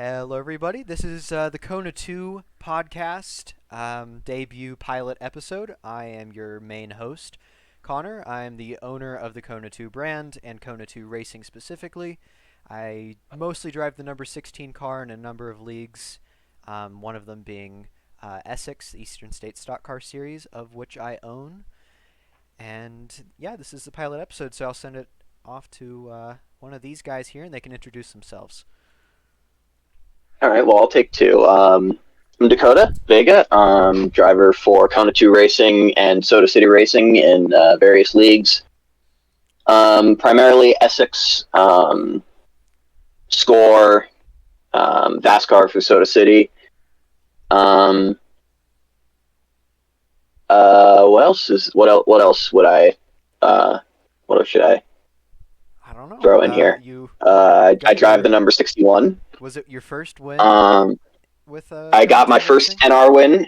Hello, everybody. This is the Kona 2 podcast debut pilot episode. I am your main host, Connor. I am the owner of the Kona 2 brand and Kona 2 Racing specifically. I mostly drive the number 16 car in a number of leagues, one of them being Essex, the Eastern States Stock Car Series, of which I own. And yeah, this is the pilot episode, so I'll send it off to one of these guys here and they can introduce themselves. All right, well, I'll take two. I'm Dakota Vega, driver for Kona 2 Racing and Soda City Racing in various leagues. Primarily Essex, Score, Nascar for Soda City. What else would I? What else should I I don't know. throw in here? You I got drive your the number 61. Was it your first win Um, with I Kona got my 2 first Racing? NR win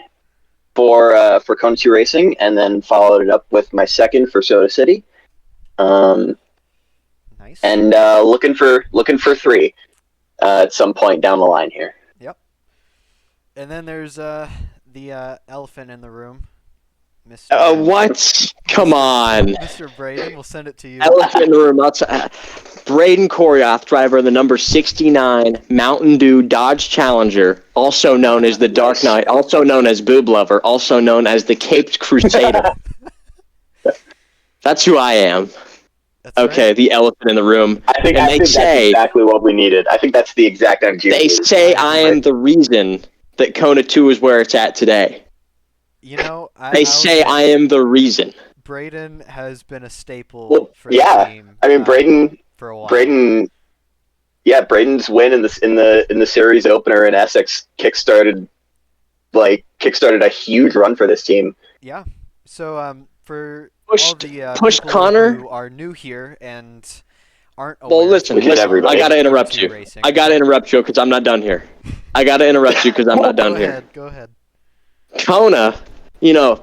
for Kona 2 Racing, and then followed it up with my second for Soda City. Nice. And looking for three at some point down the line here. Yep. And then there's the elephant in the room, Mr. What? Come Mr. on. Mr. Braden. We'll send it to you. Elephant in the room. Braden Koryoth, driver of the number 69 Mountain Dew Dodge Challenger, also known as the Dark Knight, also known as Boob Lover, also known as the Caped Crusader. That's who I am. That's Okay, right. the elephant in the room. I think And that's exactly what we needed. I think that's the exact energy. They say I am the reason that Kona 2 is where it's at today. You know, They say I am the reason. Braden has been a staple for the team. I mean, Braden for a while. Braden's win in the series opener in Essex kickstarted a huge run for this team. Yeah. So for Pushed all the pushed people Connor. who are new here and aren't aware Well, listen, We did everybody. I gotta interrupt Kona 2 you. Racing. I gotta interrupt you because I'm not done here. Go ahead. Go ahead. Kona,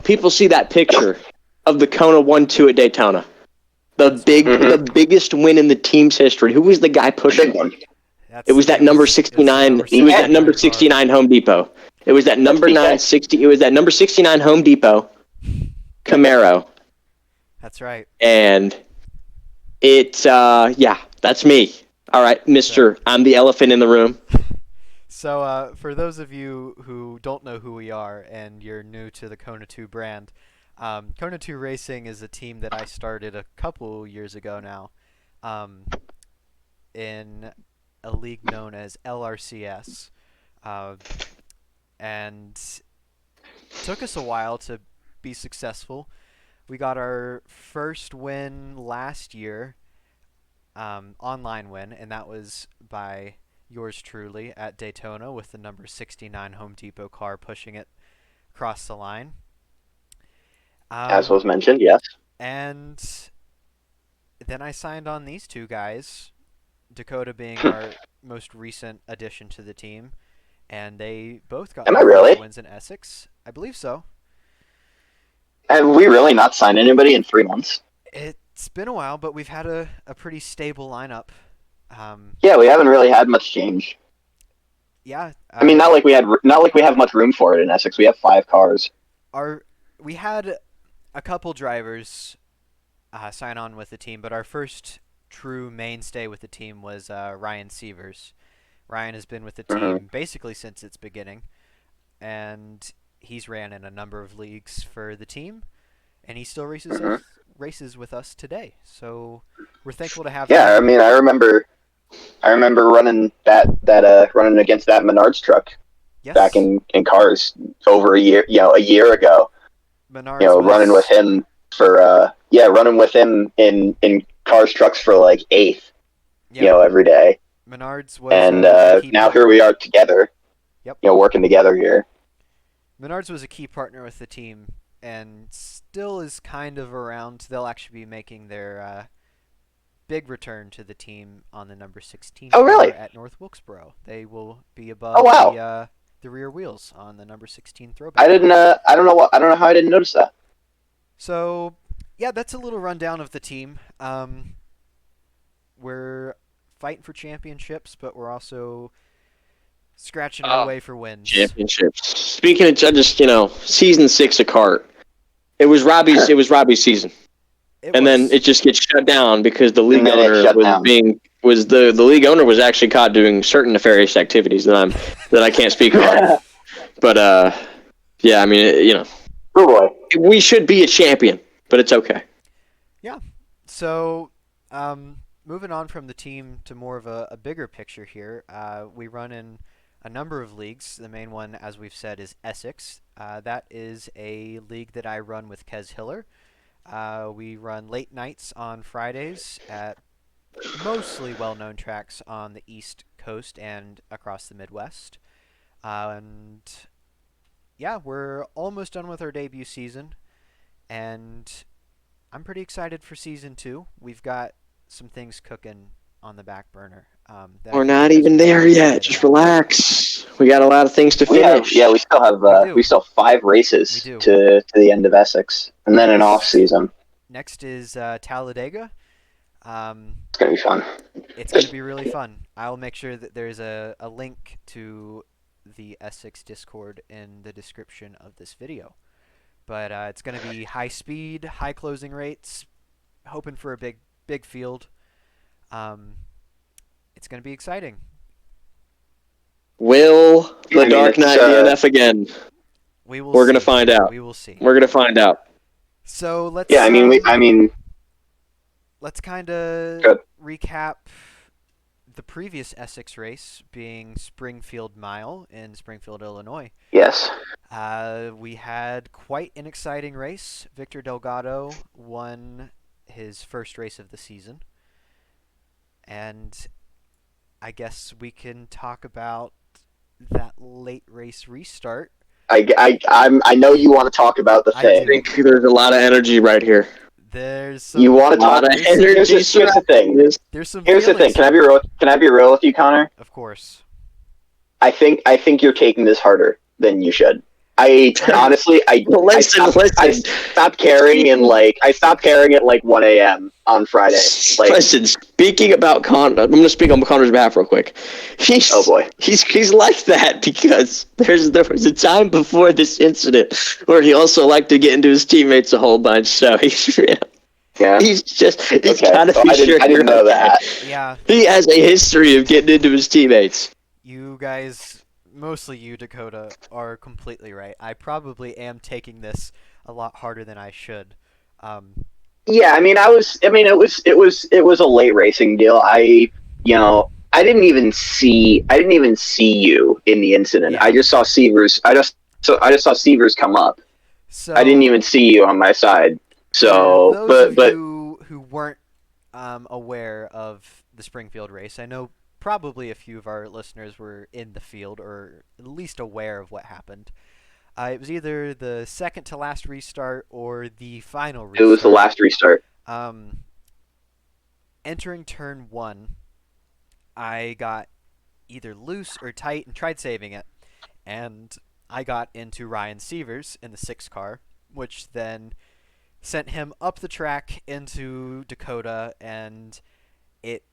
people see that picture of the Kona 1-2 at Daytona. The biggest win in the team's history. Who was the guy pushing? Big one. It was that number 69. It was that number 69 Home Depot. It was that number 960. It was that number 69 Home Depot Camaro. That's right. And it's that's me. All right, Mister. I'm the elephant in the room. So for those of you who don't know who we are and you're new to the Kona 2 brand, Kona 2 Racing is a team that I started a couple years ago now in a league known as LRCS. And it took us a while to be successful. We got our first win last year, online win, and that was by yours truly at Daytona with the number 69 Home Depot car pushing it across the line. As was mentioned, yes. And then I signed on these two guys, Dakota being our most recent addition to the team, and they both got Am I their first really? wins in Essex. I believe so. Have we really not signed anybody in 3 months? It's been a while, but we've had a pretty stable lineup. Yeah, we haven't really had much change. Yeah. I mean, not like we have much room for it in Essex. We have 5 cars. We had a couple drivers sign on with the team, but our first true mainstay with the team was Ryan Sievers. Ryan has been with the team basically since its beginning, and he's ran in a number of leagues for the team, and he still races with us today. So we're thankful to have him. Yeah, I mean, I remember running running against that Menards truck back in cars over a year ago. Menards running with him in cars trucks for like 8th, every day. Menards was and now here we are together. Yep. Working together here. Menards was a key partner with the team and still is kind of around. They'll actually be making their big return to the team on the number 16 really? at North Wilkesboro. They will be above the rear wheels on the number 16 throwback. I don't know how I didn't notice that. So, yeah, that's a little rundown of the team. We're fighting for championships, but we're also scratching our way for wins. Championships. Speaking of just season 6 of kart, it was Robbie's season. Then it just gets shut down because the league owner the league owner was actually caught doing certain nefarious activities that I can't speak on. But yeah, I mean, Oh boy. we should be a champion, but it's okay. Yeah. So, moving on from the team to more of a bigger picture here, we run in a number of leagues. The main one, as we've said, is Essex. That is a league that I run with Kez Hiller. We run late nights on Fridays at mostly well-known tracks on the East Coast and across the Midwest. And yeah, we're almost done with our debut season, and I'm pretty excited for season 2. We've got some things cooking on the back burner. We're not even there yet. Just relax. We got a lot of things to finish. We still have we still have 5 races to the end of Essex, and then an off season. Next is Talladega. It's gonna be fun. It's gonna be really fun. I'll make sure that there's a link to the Essex Discord in the description of this video. But it's going to be high speed, high closing rates, hoping for a big field. It's going to be exciting. Will the Dark Knight DNF again? We're going to find out. We will see. We're going to find out. So let's. Yeah, let's kind of recap the previous Essex race, being Springfield Mile in Springfield, Illinois. Yes. We had quite an exciting race. Victor Delgado won his first race of the season. And I guess we can talk about that late race restart. I know you want to talk about the thing. I think there's a lot of energy right here. There's some, you want to talk about energy. Here's the thing. Here's the thing. Can I be real with you, Connor? Of course. I think you're taking this harder than you should. I stopped caring at like 1 a.m. on Friday. Listen, speaking about Connor, I'm going to speak on Connor's behalf real quick. He's like that because there was a time before this incident where he also liked to get into his teammates a whole bunch. So he's trying to be sure. I didn't know that. Yeah. He has a history of getting into his teammates. You guys, mostly you, Dakota, are completely right. I probably am taking this a lot harder than I should. Yeah, it was a late racing deal. I didn't even see you in the incident. Yeah. I just saw Severs. I just saw Severs come up. So I didn't even see you on my side. So, those of you who weren't aware of the Springfield race, I know probably a few of our listeners were in the field or at least aware of what happened. It was either the second to last restart or the final restart. It was the last restart. Entering turn 1, I got either loose or tight and tried saving it. And I got into Ryan Severs in the 6 car, which then sent him up the track into Dakota, and it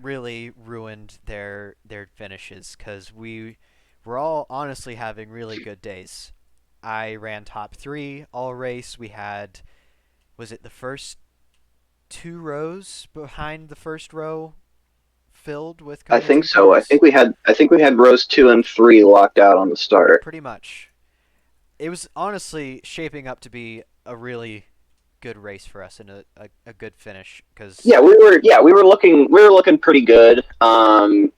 really ruined their finishes because we were all honestly having really good days. I ran top 3 all race. We had, was it the first 2 rows behind the first row filled with? I think so. I think we had rows 2 and 3 locked out on the start. Pretty much. It was honestly shaping up to be a really good race for us and a good finish because we were looking pretty good. Connor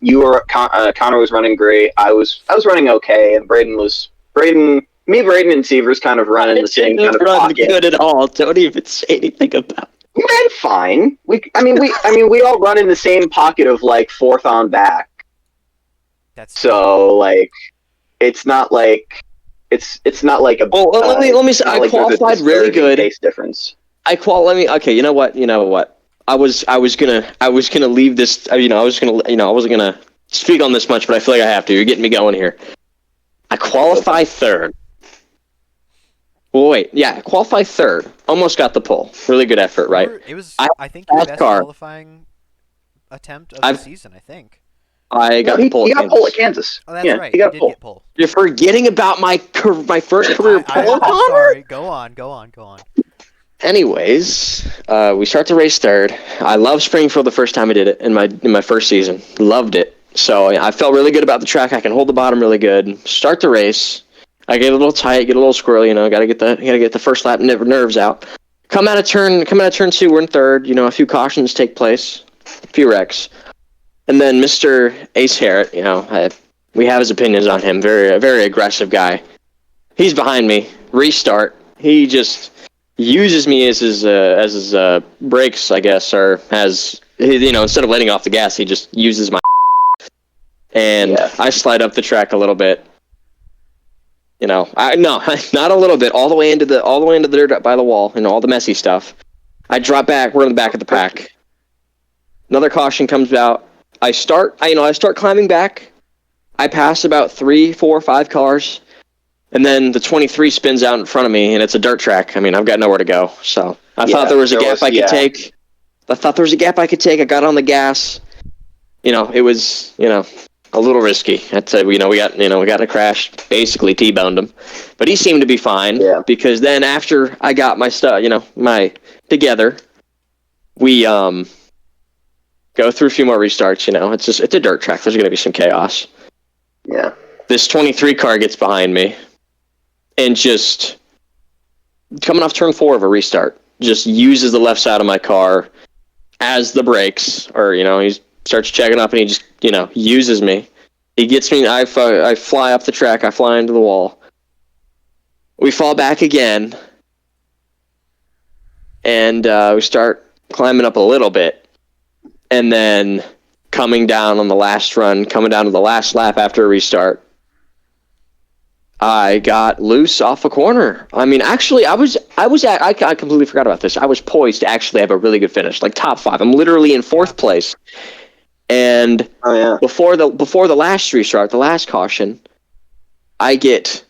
was running great. I was running okay, and Braden and Severs kind of running the same kind of pocket. Good at all. Don't even say anything about it. We ran fine. We all run in the same pocket of like 4th on back. That's so like it's not like a. Well, let me say I qualified really good. Base difference. Okay, you know what? I was gonna leave this. I wasn't gonna speak on this much, but I feel like I have to. You're getting me going here. I qualify 3rd. Well, wait, yeah, qualify 3rd. Almost got the pole. Really good effort, right? It was, I think, your best qualifying attempt of the season. I think. I got the pole. He got pole at Kansas. Oh, that's yeah, right. He got did pole. get pole. You're forgetting about my first career pole, I'm Connor? sorry. Go on. Anyways, we start the race third. I love Springfield the first time I did it in my first season. Loved it. So I felt really good about the track. I can hold the bottom really good. Start the race. I get a little tight, get a little squirrely. Got to get the first lap nerves out. Come out of turn 2. We're in third. A few cautions take place, a few wrecks, and then Mr. Ace Harrett. We have his opinions on him. Very aggressive guy. He's behind me. Restart. He just uses me as his brakes, I guess, or as instead of letting off the gas, he just uses my. And I slide up the track a little bit. Not a little bit, all the way into the dirt by the wall, all the messy stuff. I drop back. We're in the back of the pack. Another caution comes out. I start climbing back. I pass about 3, 4, 5 cars. And then the 23 spins out in front of me, and it's a dirt track. I've got nowhere to go. So I thought there was a gap I could take. I thought there was a gap I could take. I got on the gas. It was, a little risky. I'd say, we got in a crash, basically T-boned him. But he seemed to be fine. Yeah. Because then after I got my stuff, together, we go through a few more restarts. It's a dirt track. There's going to be some chaos. Yeah. This 23 car gets behind me. And just coming off turn 4 of a restart, just uses the left side of my car as the brakes, or he starts checking up and he just uses me. He gets me. I fly up the track. I fly into the wall. We fall back again, and we start climbing up a little bit, and then coming down on the last run, coming down to the last lap after a restart. I got loose off a corner. Actually, I completely forgot about this. I was poised to actually have a really good finish, like top 5. I'm literally in 4th place. And before the last restart, the last caution, I get.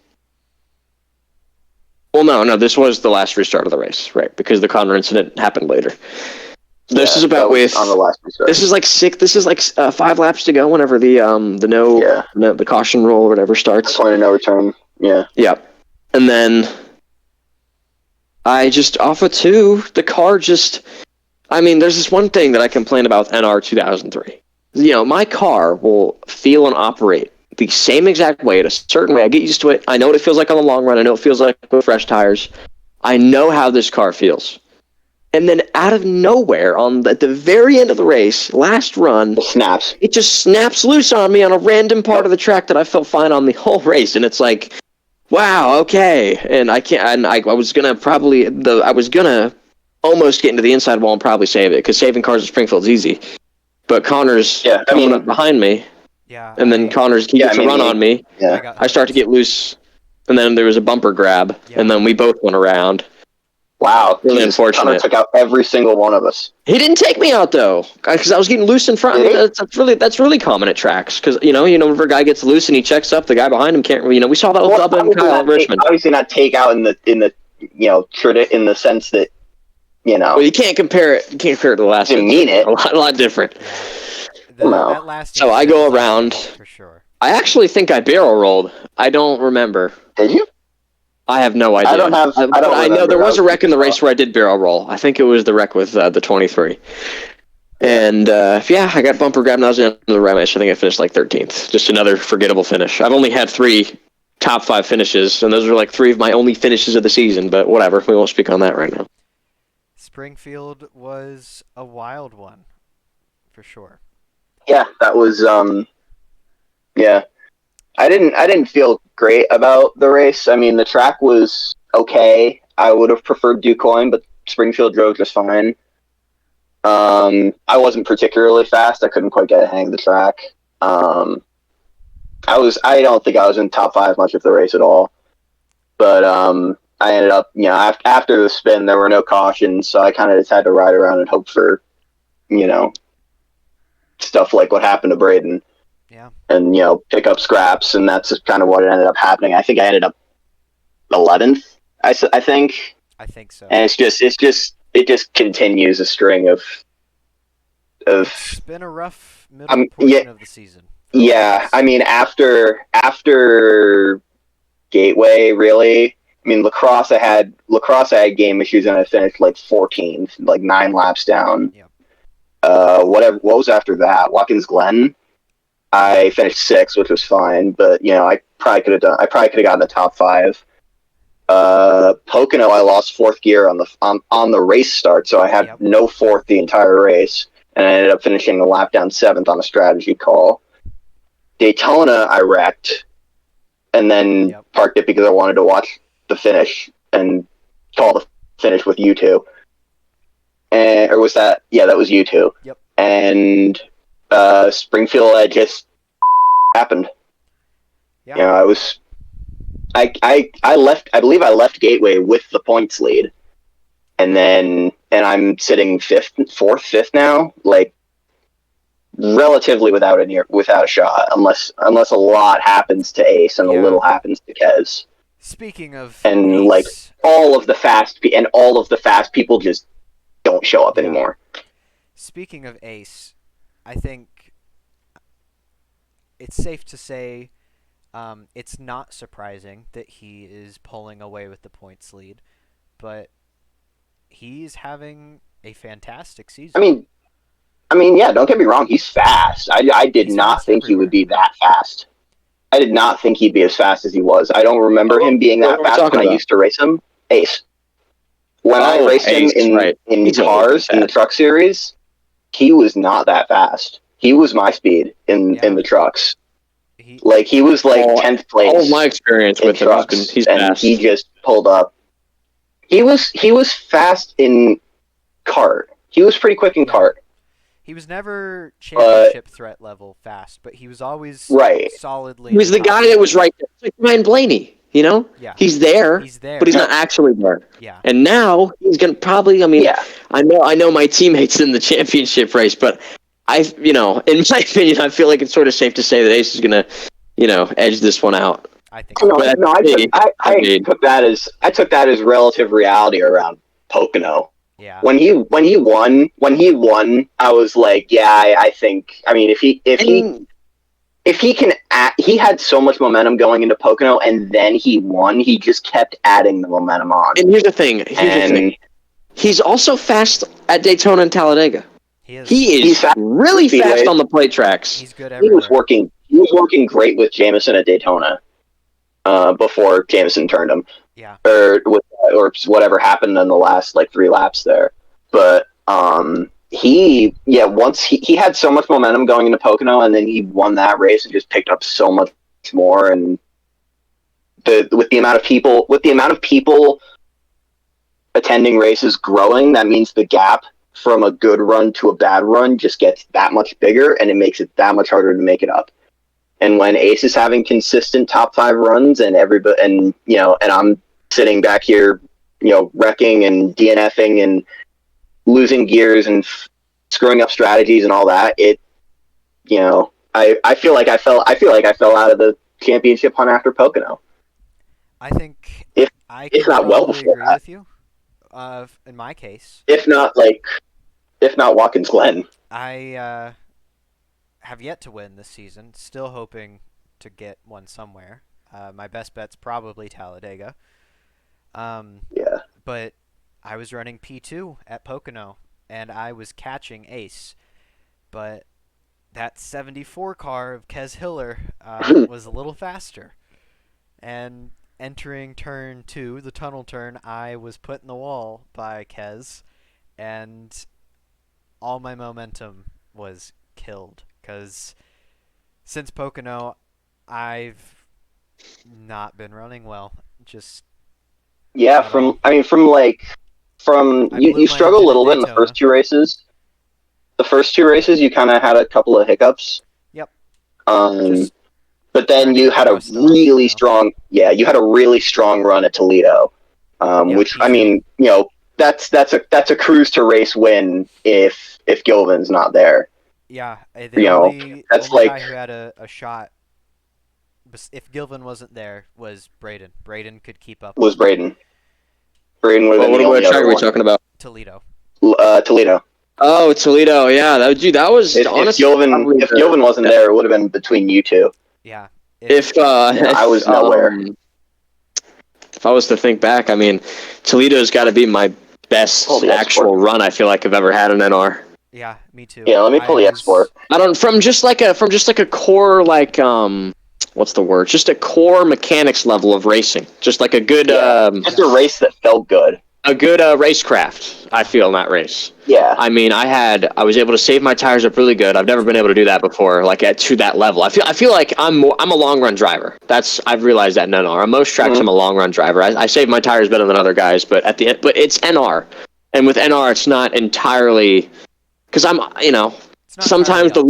Well, no, this was the last restart of the race, right? Because the Kona incident happened later. This is about on the last restart. This is like 5 laps to go. Whenever the caution roll or whatever starts. Point of no return. Yeah. Yeah, and then I just off of 2. The car just. There's this one thing that I complain about with NR2003. My car will feel and operate the same exact way, a certain way. I get used to it. I know what it feels like on the long run. I know it feels like with fresh tires. I know how this car feels. And then out of nowhere, at the very end of the race, last run, it just snaps loose on me on a random part of the track that I felt fine on the whole race. And it's like, wow, okay. And I can't. And I was gonna almost get into the inside wall and probably save it, because saving cars at Springfield is easy. But Connor's coming up behind me. Yeah. And then he gets a run on me. Yeah. I start to get loose, and then there was a bumper grab, and then we both went around. Wow, really unfortunate. Connor took out every single one of us. He didn't take me out though, because I was getting loose in front. That's really common at tracks, because whenever a guy gets loose and he checks up, the guy behind him can't. We saw that with Bubba and Kyle at Richmond. Obviously, not take out in the in the sense that Well, you can't compare it. You can't compare it to the last. Didn't mean it. A lot different. That last so I go around. For sure. I actually think I barrel rolled. I don't remember. Did you? I have no idea. I know there was a wreck in the race where I did barrel roll. I think it was the wreck with the 23. And I got bumper grabbed and I was in the race. I think I finished like 13th. Just another forgettable finish. I've only had 3 top 5 finishes, and those are like 3 of my only finishes of the season. But whatever, we won't speak on that right now. Springfield was a wild one, for sure. Yeah, that was I didn't feel great about the race. The track was okay. I would have preferred DuQuoin, but Springfield drove just fine. I wasn't particularly fast. I couldn't quite get a hang of the track. I don't think I was in top 5 much of the race at all. But I ended up, after the spin, there were no cautions, so I kind of just had to ride around and hope for, stuff like what happened to Braden. Yeah. And, pick up scraps, and that's kind of what ended up happening. I think I ended up 11th, I think. I think so. And it just continues a string of It's been a rough middle yeah, portion of the season. yeah. I mean, after Gateway, really. I mean, lacrosse. I had game issues, and I finished like 14th, like 9 laps down. Yep. What was after that? Watkins Glen. I finished 6th, which was fine, but I probably could have gotten the top 5. Pocono, I lost 4th gear on the race start, so I had no 4th the entire race, and I ended up finishing a lap down 7th on a strategy call. Daytona, I wrecked, and then parked it because I wanted to watch the finish and call the finish with you two. Or was that? Yeah, that was you two. Yep. And Springfield just happened. Yeah. I left. I believe I left Gateway with the points lead, and I'm sitting 4th now, like relatively without a shot, unless a lot happens to Ace and a little happens to Kez. Speaking of and Ace, like all of the fast people just don't show up anymore. Speaking of Ace, I think it's safe to say it's not surprising that he is pulling away with the points lead, but he's having a fantastic season. I mean, yeah, don't get me wrong, he's fast. I did not think he would be that fast. I did not think he'd be as fast as he was. I don't remember him being that fast when I used to race him. Ace. When I raced him in cars in the truck series, he was not that fast. He was my speed in the trucks. He was like 10th place. All of my experience with him has been he's and fast. He just pulled up. He was fast in kart. He was pretty quick in kart. He was never championship threat level fast, but he was always solidly. He was the guy that was right there. It's like Ryan Blaney, Yeah. He's there, but he's not actually there. Yeah. And now he's gonna probably. I know my teammates in the championship race, but in my opinion, I feel like it's sort of safe to say that Ace is gonna, edge this one out. I think. So. I took that as relative reality around Pocono. Yeah. When he won, I was like, I think. I mean, if he can, he had so much momentum going into Pocono, and then he won. He just kept adding the momentum on. And here's the thing. He's also fast at Daytona and Talladega. He's really fast on the plate tracks. He's good everywhere. He was working great with Jameson at Daytona. Before Jameson turned him. Yeah. Or whatever happened in the last 3 laps there. But once he had so much momentum going into Pocono, and then he won that race and just picked up so much more. And with the amount of people attending races growing, that means the gap from a good run to a bad run just gets that much bigger, and it makes it that much harder to make it up. And when Ace is having consistent top 5 runs, and I'm sitting back here, wrecking and DNFing and losing gears and screwing up strategies and all that, I feel like I fell out of the championship hunt after Pocono. I think I could probably agree with you. In my case, if not Watkins Glen, I have yet to win this season. Still hoping to get one somewhere. My best bet's probably Talladega. But I was running P2 at Pocono, and I was catching Ace. But that 74 car of Kez Hiller was a little faster. And entering turn 2, the tunnel turn, I was put in the wall by Kez, and all my momentum was killed. Because since Pocono, I've not been running well. Just you struggle a little bit in the first 2 races. The first 2 races, you kind of had a couple of hiccups. Yep. But then you had a really strong run at Toledo, which I mean, that's a cruise to race win if Gilvin's not there. Yeah, the only guy who had a shot, if Gilvin wasn't there, was Braden. Braden could keep up. Braden would have been what track are we talking about? Toledo. Toledo. Oh, Toledo, yeah, that was If honestly Gilvin wasn't there, it would have been between you two. Yeah. I was nowhere. If I was to think back, I mean, Toledo's got to be my best actual run I feel like I've ever had in NR. Yeah, me too. Yeah, let me pull the export. I don't from just like a core like what's the word? Just a core mechanics level of racing. Just like a good just a race that felt good. A good racecraft, I feel, in that race. Yeah. I mean, I was able to save my tires up really good. I've never been able to do that before, like to that level. I feel like I'm a long run driver. I've realized that in NR. On most tracks, I'm a long run driver. I save my tires better than other guys, but but it's NR, and with NR, it's not entirely because sometimes the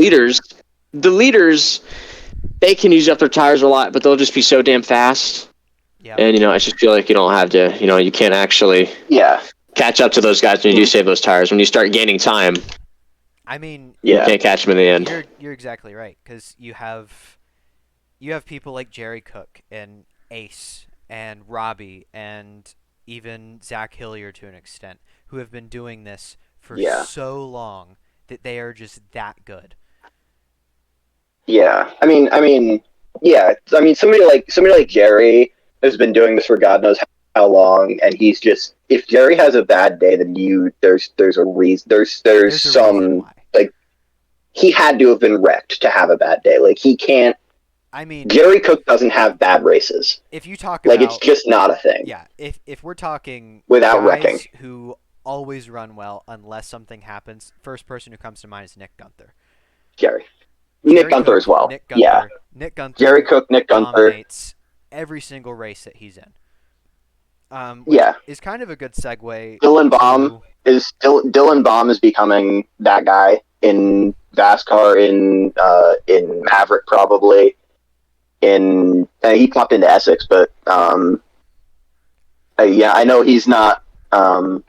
leaders, they can use up their tires a lot, but they'll just be so damn fast. Yep. And, I just feel like you don't have to, you can't actually catch up to those guys when you do save those tires. When you start gaining time, I mean, you can't catch them in the end. You're exactly right, because you have people like Jerry Cook and Ace and Robbie and even Zach Hillier to an extent who have been doing this for so long that they are just that good. Yeah, I mean, somebody like Jerry has been doing this for God knows how long, and he's just, if Jerry has a bad day, then there's a reason, there's some, like, he had to have been wrecked to have a bad day. Like, he can't. I mean, Jerry Cook doesn't have bad races. If you talk about, it's just not a thing. Yeah, if we're talking without guys wrecking, who always run well unless something happens, first person who comes to mind is Nick Gunther. Nick Gunther as well. Nick Gunther, Nick Gunther. Jerry Cook, Nick Gunther. Dominates every single race that he's in. Which is kind of a good segue. Dylan Baum is becoming that guy in NASCAR, in Maverick probably. He popped into Essex, but I know he's not. I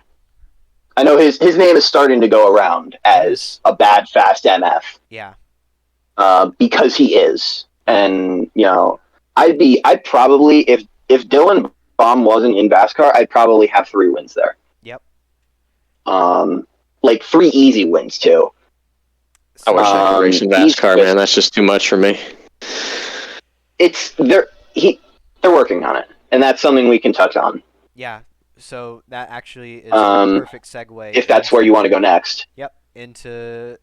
know his name is starting to go around as a bad fast MF. Yeah. Because he is, and I'd probably, if Dylan Baum wasn't in NASCAR, I'd probably have 3 wins there. Yep. Like 3 easy wins too. I wish I could race in NASCAR, man. That's just too much for me. They're working on it, and that's something we can touch on. Yeah. So that actually is a perfect segue. If that's where you want to go next. Yep. Into.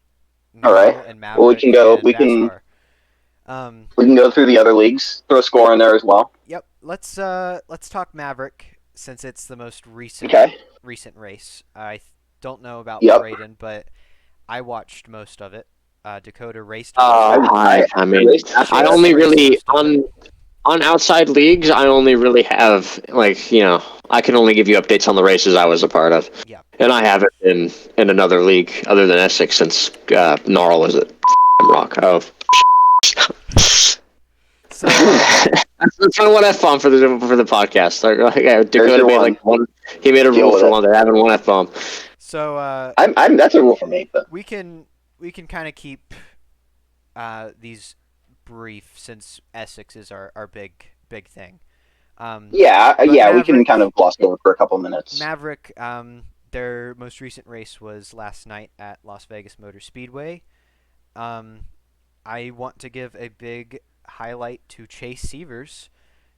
All right. And well, we can go. We can go through the other leagues. Throw a score in there as well. Yep. Let's talk Maverick since it's the most recent race. I don't know about Braden, but I watched most of it. Dakota raced. I only really on outside leagues. I only really have I can only give you updates on the races I was a part of. Yeah. And I haven't been in another league other than Essex since Gnarl is it Rock. Oh. So, that's my one F-bomb for the podcast. Dakota made like one. He made a rule for one. They're having one F-bomb. So that's a rule for me. But. We can kind of keep these brief since Essex is our big thing. Maverick, we can kind of gloss over for a couple minutes. Maverick, their most recent race was last night at Las Vegas Motor Speedway. I want to give a big highlight to Chase Severs,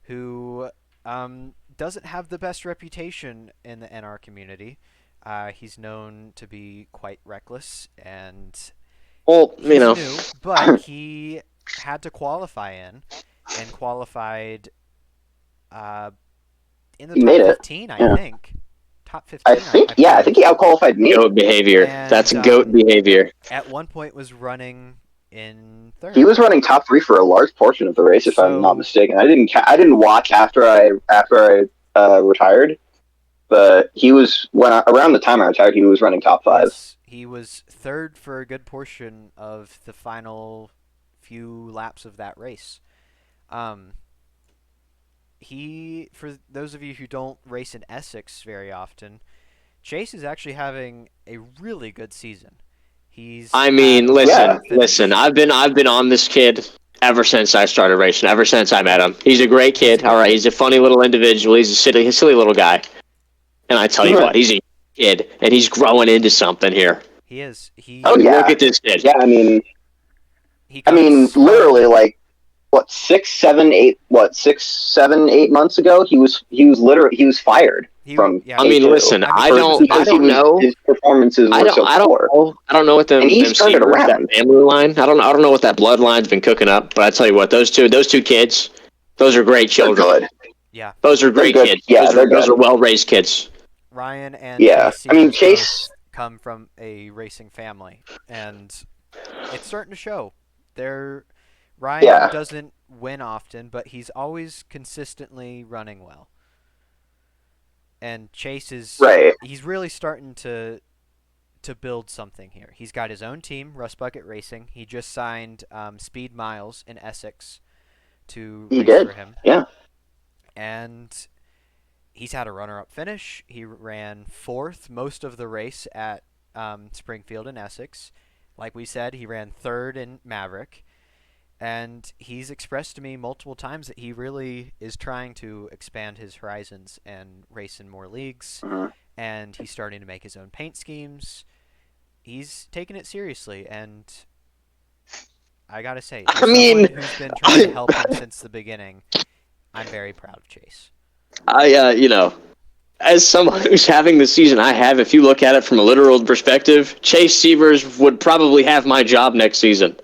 who doesn't have the best reputation in the NR community. He's known to be quite reckless, and he's new, but he had to qualify and qualified in the top 15, I think. Top 15. I think he outqualified me. Goat behavior. And, that's goat behavior. At one point was running in third. He was running top 3 for a large portion of the race, if I'm not mistaken. I didn't watch after I retired, but he was around the time I retired. He was running top 5. Yes, he was third for a good portion of the final few laps of that race. For those of you who don't race in Essex very often, Chase is actually having a really good season. Listen. I've been on this kid ever since I started racing. Ever since I met him, he's a great kid. All right, he's a funny little individual. He's a silly little guy. And I tell you what, he's a kid, and he's growing into something here. He is. He. Oh yeah, Look at this kid. yeah. He I mean, comes literally, from, like what 8 months ago, he was fired from Yeah. I mean, K2 listen, I mean, I he was a don't because bad player. know. his performances were so poor, I don't know what and them he's turned it Seavers, that around. family line. I don't know what that bloodline's been cooking up. But I tell you what, those two kids, those are great They're children. good. Yeah. Those are They're great good. kids. Yeah, they're Those good. are well raised kids. Ryan and Yeah, Chase I mean Severs Chase. both come from a racing family, and it's starting to show. They're Ryan Yeah, doesn't win often, but he's always consistently running well. And Chase is right. he's really starting to build something here. He's got his own team, Rust Bucket Racing. He just signed Speed Miles in Essex to He race did. for him, Yeah. and he's had a runner-up finish. He ran fourth most of the race at Springfield in Essex. Like we said, he ran third in Maverick. And he's expressed to me multiple times that he really is trying to expand his horizons and race in more leagues. Mhm. And he's starting to make his own paint schemes. He's taking it seriously, and I gotta say, I as someone mean, who's been trying to help him since the beginning, I'm very proud of Chase. As someone who's having the season I have, if you look at it from a literal perspective, Chase Severs would probably have my job next season.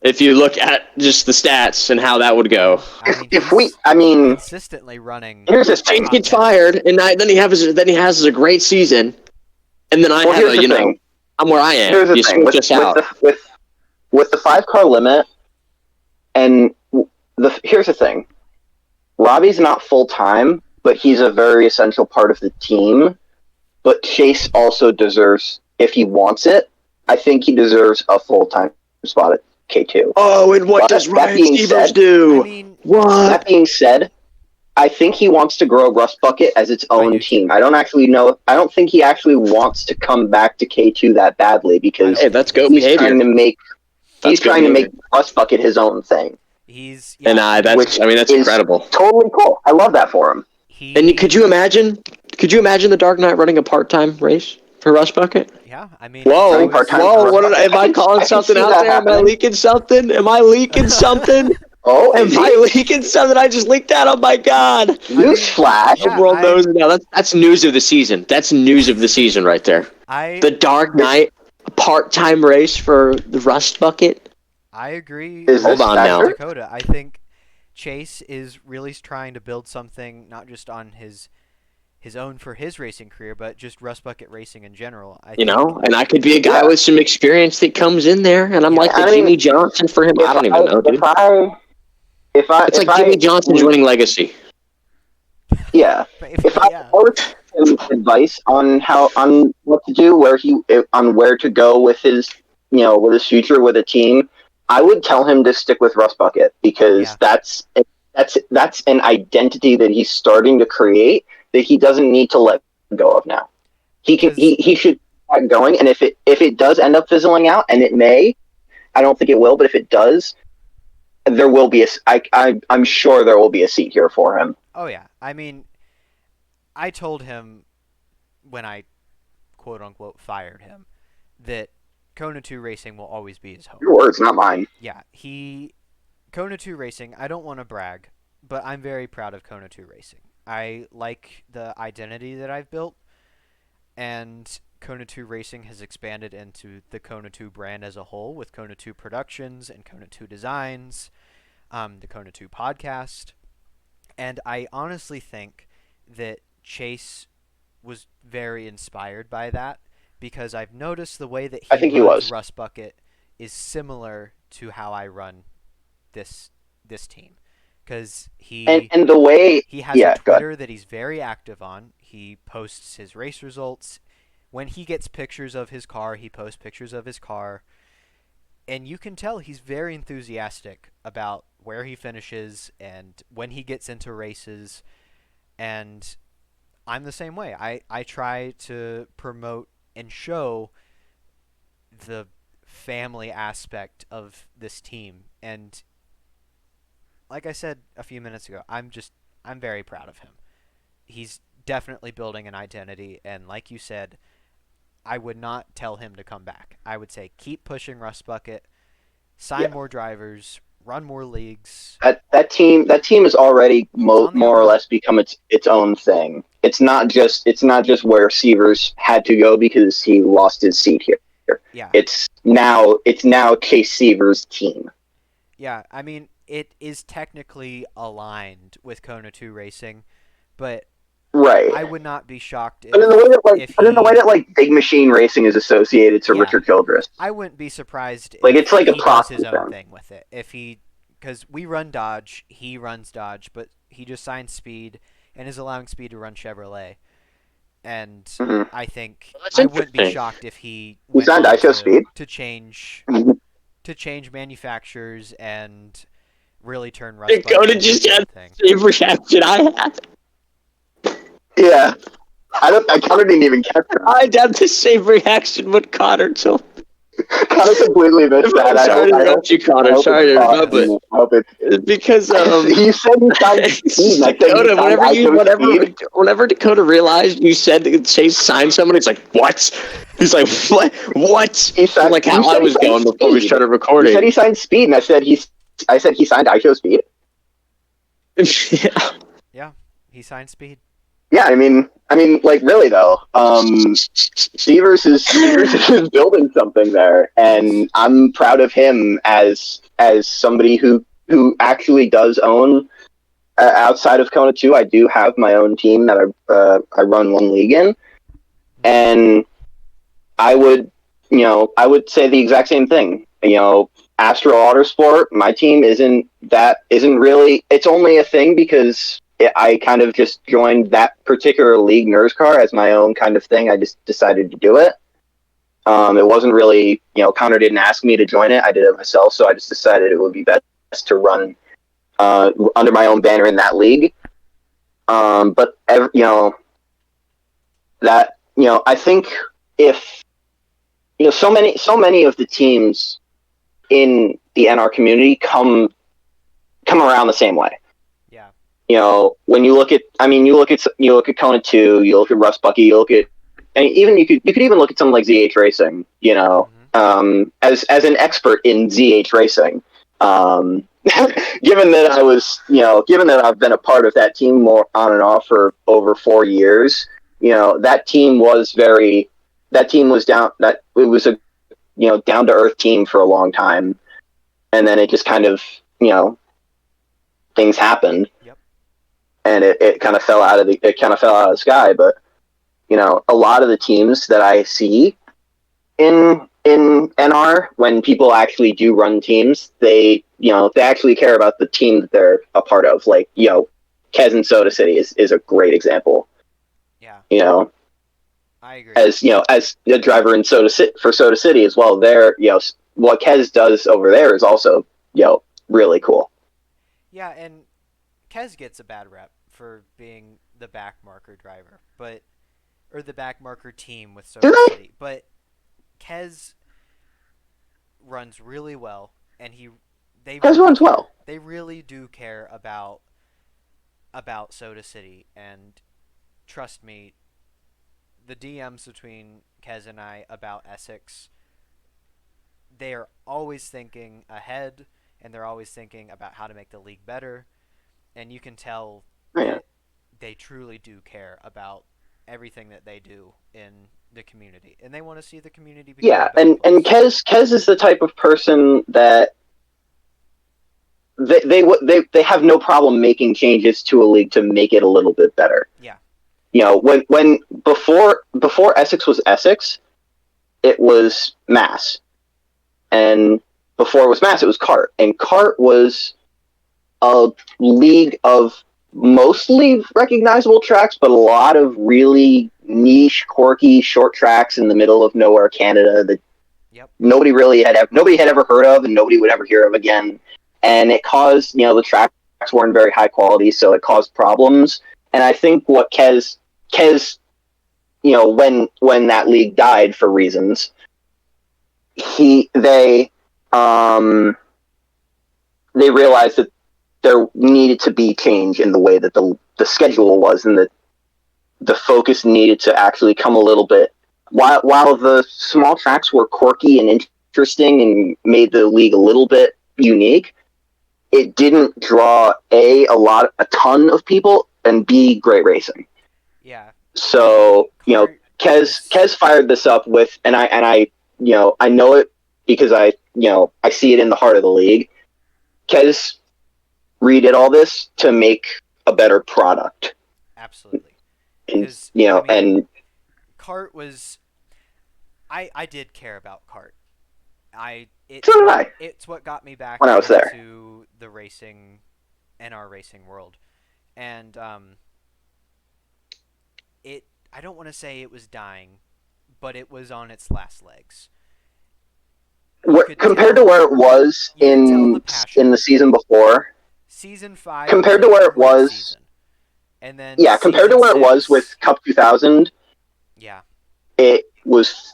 If you look at just the stats and how that would go. I mean, I mean, consistently running. here's the If Chase thing. gets fired, and then he has a great season, and then I Well, have here's the thing. I'm where I am. Here's the You thing. switch us out. With the 5-car limit, and here's the thing. Robbie's not full time, but he's a very essential part of the team. But Chase also deserves, if he wants it, I think he deserves a full time spot at K2. Oh, and what But does that Ryan being Severs said- do? I mean, What? That being said, I think he wants to grow Rust Bucket as its I own do team. too. I don't think he actually wants to come back to K2 that badly because Hey, that's go he's behavior. trying to make That's good trying to make behavior. Rust Bucket his own thing. He's And Which that's is incredible. Totally cool. I love that for him. And could you imagine the Dark Knight running a part-time race for Rust Bucket? Yeah, I mean, Whoa, Running part-time whoa! for Rust Bucket. Am I calling I can something see out that there? Am I happening. leaking something? Am I leaking something? Oh, Am is he? I leaking something? I just leaked that. Oh my god! Newsflash. The Yeah, world knows it now. That's news of the season. That's news of the season right there. The Dark Knight, a part-time race for the Rust Bucket. I agree. Is Hold this on now. accurate? Dakota. I think Chase is really trying to build something not just on his own for his racing career, but just Rust Bucket racing in general. I think, And I could be a guy with some experience that comes in there, and I'm like the Jimmy Johnson for him. I don't even know, dude. It's like Jimmy Johnson's winning legacy. Yeah. If I were to give him advice on what to do, where to go with his future with a team, I would tell him to stick with Rust Bucket because that's an identity that he's starting to create that he doesn't need to let go of now. He should keep going, and if it does end up fizzling out, and it may, I don't think it will, but if it does, there will be I'm sure there will be a seat here for him. Oh yeah, I mean, I told him when I quote unquote fired him that Kona 2 Racing will always be his home. Your words, not mine. Yeah, Kona 2 Racing, I don't want to brag, but I'm very proud of Kona 2 Racing. I like the identity that I've built, and Kona 2 Racing has expanded into the Kona 2 brand as a whole with Kona 2 Productions and Kona 2 Designs, the Kona 2 podcast. And I honestly think that Chase was very inspired by that because I've noticed the way that he runs Rust Bucket is similar to how I run this team. Because and the way he has a Twitter that he's very active on. He posts his race results. When he gets pictures of his car, he posts pictures of his car. And you can tell he's very enthusiastic about where he finishes and when he gets into races. And I'm the same way. I try to promote and show the family aspect of this team. And like I said a few minutes ago, I'm very proud of him. He's definitely building an identity, and like you said, I would not tell him to come back. I would say keep pushing Rust Bucket, sign more drivers, run more leagues. That team has already more or up. less become its own thing. It's not just where Severs had to go because he lost his seat here. Yeah. It's now Chase Severs' team. Yeah, I mean, it is technically aligned with Kona 2 Racing, but right. I would not be shocked if, but in the way that like Big Machine Racing is associated to Richard Childress. I wouldn't be surprised like if it's like he a does his own thing. thing with it. Because we run Dodge, he runs Dodge, but he just signed Speed and is allowing Speed to run Chevrolet. And I think I wouldn't be shocked if he went on to change manufacturers and really turn Rust Bucket Dakota into just his own had thing. the same reaction I had. Yeah. I Connor didn't even catch it. I had the same reaction with Connor too. Connor completely missed that. Sorry to interrupt you, Connor. Sorry to interrupt, but because he said he signed Speed. Dakota, whenever Dakota realized you said that Chase signed someone, he's like, "What?" He's like, "What?" He signed, like how I was going before we started recording. He said he signed Speed, and I said he signed ISO Speed. Yeah, he signed Speed. Yeah, I mean, like really though, Severs is building something there, and I'm proud of him as somebody who actually does own. Outside of Kona 2, I do have my own team that I run one league in, and I would say the exact same thing. Astro Autosport, my team isn't really. It's only a thing because I kind of just joined that particular league, NERSCAR, as my own kind of thing. I just decided to do it. It wasn't really, Connor didn't ask me to join it. I did it myself, so I just decided it would be best to run under my own banner in that league. But I think if so many of the teams in the NR community come around the same way. When you look at Kona 2, you look at Rust Bucky, you could even look at something like ZH Racing, as an expert in ZH Racing. Given that I've been a part of that team more on and off for over 4 years, that team was down to earth team for a long time, and then it just kind of things happened. And it kind of fell out of the sky. But a lot of the teams that I see in NR, when people actually do run teams, they actually care about the team that they're a part of. Like Kez and Soda City is a great example. I agree. As a driver in Soda City as well. There, what Kez does over there is also really cool. Yeah, and Kez gets a bad rep for being the back marker driver, or the back marker team with Soda City. But Kez runs really well, and runs well. They really do care about Soda City, and trust me, the DMs between Kez and I about Essex, they are always thinking ahead, and they're always thinking about how to make the league better, and you can tell that they truly do care about everything that they do in the community, and they want to see the community become a better place. Kez is the type of person that they have no problem making changes to a league to make it a little bit better. When before Essex was Essex, it was Mass, and before it was Mass, it was Kart, and Kart was a league of mostly recognizable tracks, but a lot of really niche, quirky, short tracks in the middle of nowhere, Canada, that nobody had ever heard of, and nobody would ever hear of again. And it caused, the tracks weren't very high quality, so it caused problems. And I think what Kez, when that league died for reasons, they realized that there needed to be change in the way that the schedule was, and that the focus needed to actually come a little bit while the small tracks were quirky and interesting and made the league a little bit unique, it didn't draw a ton of people, and B, great racing. Yeah. So Kez fired this up with, and I I know it because I see it in the heart of the league. Kez redid all this to make a better product. Absolutely. And, and kart was, I did care about kart. So did I. It's what got me back when I was there into the racing, NR racing world, and I don't want to say it was dying, but it was on its last legs. Compared to where it was in the season before. Season 5 compared to where it was season. And then compared to where it was with Cup 2000. Yeah. It was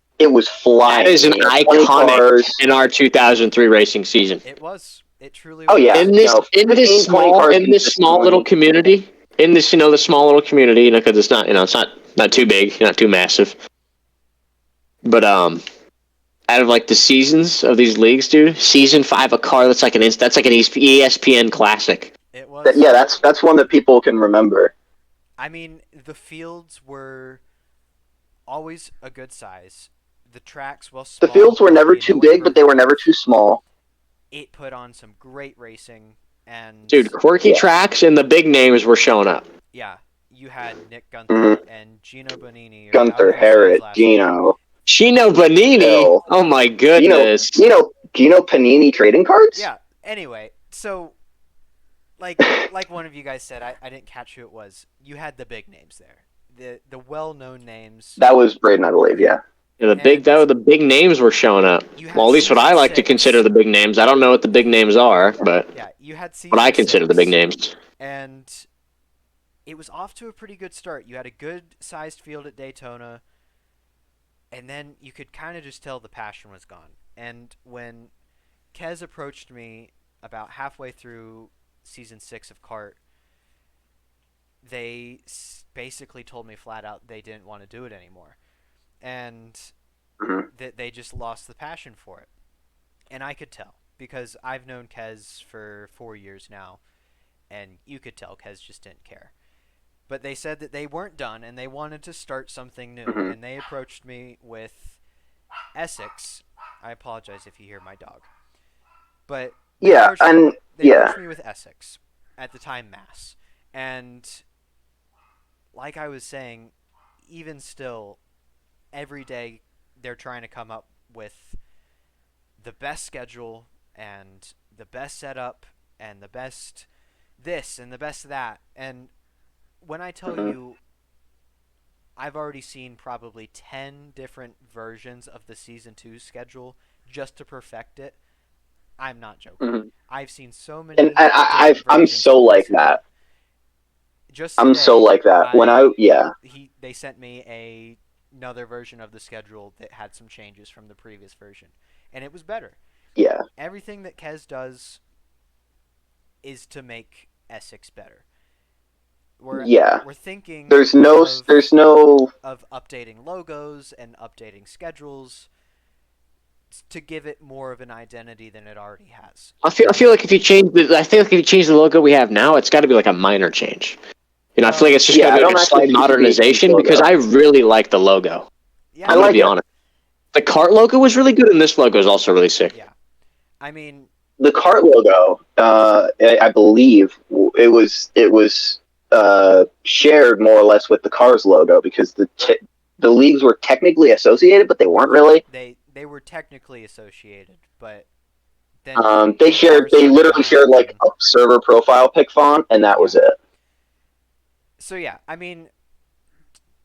flying. That is an iconic NR2003 racing season. It was. It truly was. Oh yeah. In this small little community, the small little community, because it's not, it's not too big, not too massive. But out of like the seasons of these leagues, dude, season 5, a car that's like an ESPN classic. It was. Yeah, that's one that people can remember. I mean, the fields were always a good size. The tracks, well, small, the fields were never too big, but they were never too small. It put on some great racing, and dude, quirky tracks and the big names were showing up. Yeah, you had Nick Gunther and Gino Bonini. Gunther, Harrod, Gino. Gino Bonini? Bill. Oh my goodness. Gino Panini trading cards? Yeah. Anyway, so like one of you guys said, I didn't catch who it was. You had the big names there. The well-known names. That was Braden, I believe, yeah. Yeah, the big names were showing up. Well, at least what I like to consider the big names. I don't know what the big names are, but yeah, you had what I consider the big names. And it was off to a pretty good start. You had a good-sized field at Daytona, and then you could kind of just tell the passion was gone. And when Kez approached me about halfway through Season 6 of kart, they basically told me flat out they didn't want to do it anymore. And that they just lost the passion for it. And I could tell, because I've known Kez for 4 years now, and you could tell Kez just didn't care. But they said that they weren't done, and they wanted to start something new. And they approached me with Essex. I apologize if you hear my dog. But they approached me with Essex, at the time Mass. And like I was saying, even still, every day they're trying to come up with the best schedule and the best setup and the best this and the best that. And when I tell you I've already seen probably 10 different versions of the Season 2 schedule just to perfect it, I'm not joking. I've seen so many. And I'm so like that. I'm so like that. They sent me another version of the schedule that had some changes from the previous version, and it was better. Yeah. Everything that Kez does is to make Essex better. We're thinking there's no of updating logos and updating schedules to give it more of an identity than it already has. I feel like if you change the logo we have now, it's got to be like a minor change. I feel like it's just got to be a slight modernization, because I really like the logo. Yeah, I'm going to be honest. The kart logo was really good, and this logo is also really sick. Yeah. I mean, the kart logo, I believe it was shared more or less with the Cars logo, because the leagues were technically associated, but they weren't really. They were technically associated, but then they literally shared like a server profile pic font, and that was it. So yeah, I mean,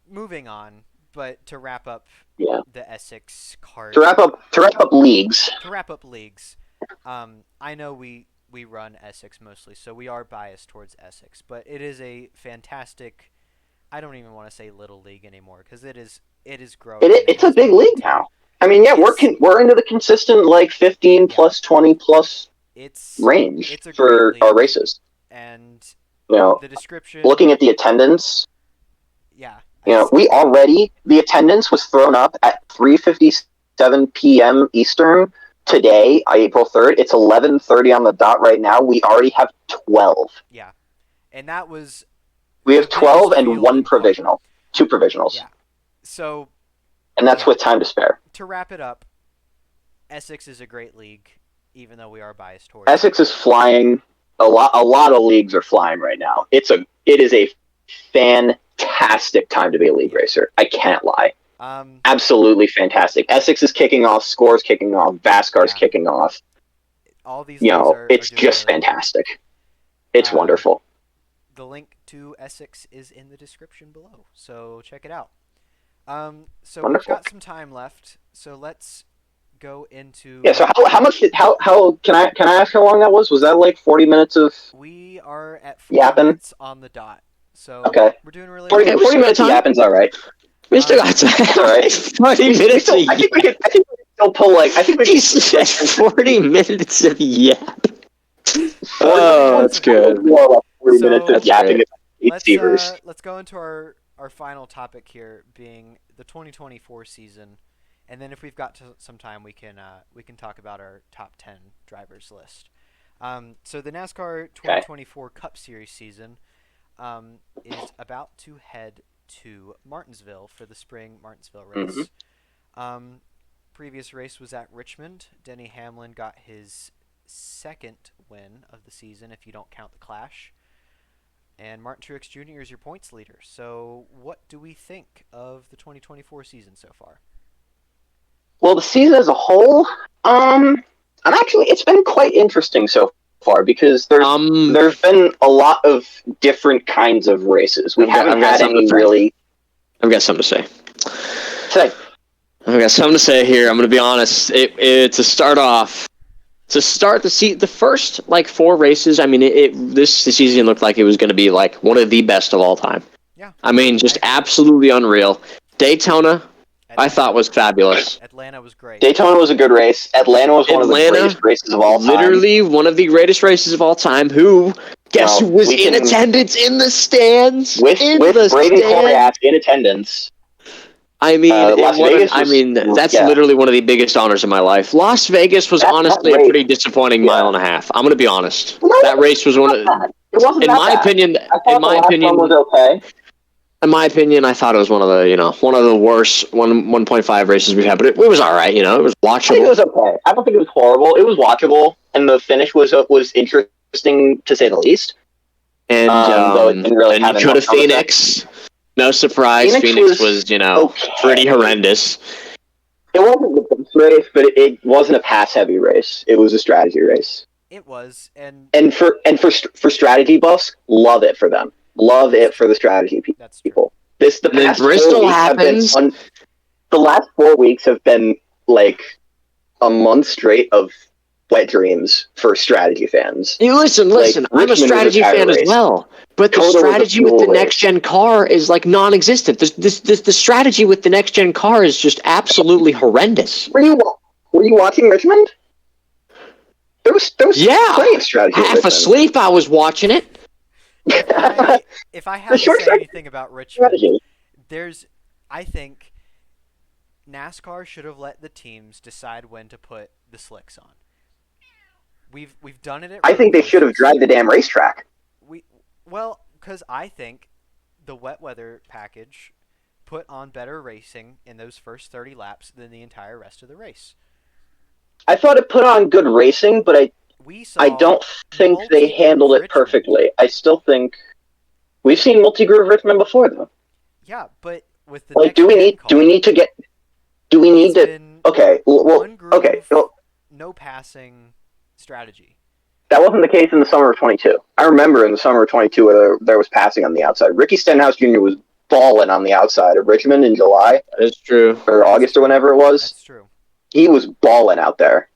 moving on, but to wrap up the Essex kart. To wrap up leagues. I know we run Essex mostly, so we are biased towards Essex, but it is a fantastic. I don't even want to say little league anymore, because it is growing. It's a big league now. I mean, we're into the consistent like 15 plus 20 plus range for our races. And the description. Looking at the attendance. Yeah, I The attendance was thrown up at 3:57 p.m. Eastern today, April 3rd. It's 11:30 on the dot right now. We already have 12. Yeah, and that was We the have 12 biggest and field one in Kona. provisional, two provisionals, Yeah. So and that's yeah, with time to spare. to wrap it up, Essex is a great league, even though we are biased towards Essex it. is flying. A lot of leagues are flying right now. It is a fantastic time to be a league racer. I can't lie. Absolutely fantastic. Essex is kicking off. Score's kicking off. Vascar's Yeah, kicking off. all these leagues are It's doing just really well. fantastic. It's wonderful. The link to Essex is in the description below, so check it out. So Wonderful. we've got some time left, so let's go into. Yeah. So how much? How can I ask how long that was? Was that like 40 minutes of? We are at 40 yapping? minutes on the dot, so Okay. we're doing really 40, well. 40 minutes of yapping's all right. We still got time. It's all right. 40 minutes of I think we can still pull like. I think we He said 40 minutes of yap. 40 Oh, that's good. More like 40 So- minutes of That's yapping. great. Let's go into our final topic here, being the 2024 season, and then if we've got some time, we can talk about our top 10 drivers list. So the NASCAR 2024 Cup Series season is about to head to Martinsville for the spring Martinsville race. Previous race was at Richmond. Denny Hamlin got his second win of the season, if you don't count the Clash. And Martin Truex Jr. is your points leader. So what do we think of the 2024 season so far? Well, the season as a whole, it's been quite interesting so far because there's been a lot of different kinds of races. We haven't had any really. I've got something to say. Say. I've got something to say here. I'm going to be honest. To start off. To start the first like 4 races, I mean, this season looked like it was going to be like one of the best of all time. Yeah. I mean, just absolutely unreal. Daytona, I thought was fabulous. Atlanta was great. Daytona was a good race. Atlanta was one of the greatest races of all time. Literally one of the greatest races of all time. Who was in attendance in the stands? With Braden Coryatt in attendance. I mean, that's literally one of the biggest honors of my life. Las Vegas was honestly a pretty disappointing mile and a half. I'm going to be honest. That race was one of, in my opinion, was okay. In my opinion, I thought it was one of the worst 1.5 races we've had, but it was all right. It was watchable. I think it was okay. I don't think it was horrible. It was watchable, and the finish was interesting to say the least. And though it didn't really have Dakota Phoenix. No surprise, Phoenix was pretty horrendous. It wasn't the best race, but it wasn't a pass-heavy race. It was a strategy race. It was, and for strategy buffs, love it for them. Love it for the strategy people. The past Bristol 4 weeks happens. The last 4 weeks have been like a month straight of wet dreams for strategy fans. Listen. I'm a strategy fan as well. But the strategy with the next-gen car is, like, non-existent. The strategy with the next-gen car is just absolutely horrendous. Were you watching Richmond? There was plenty of strategy. Half asleep, I was watching it. If I had to say anything about Richmond, I think NASCAR should have let the teams decide when to put the slicks on. We've done it at I think they should have dragged the damn racetrack. Well, because I think the wet weather package put on better racing in those first 30 laps than the entire rest of the race. I thought it put on good racing, but I don't think they handled it perfectly. I still think we've seen multi-groove Richmond before, though. Yeah, but with the no passing strategy. That wasn't the case in the summer of 22. I remember in the summer of 22 where there was passing on the outside. Ricky Stenhouse Jr. was balling on the outside of Richmond in July. That's true. Or August or whenever it was. That's true. He was balling out there.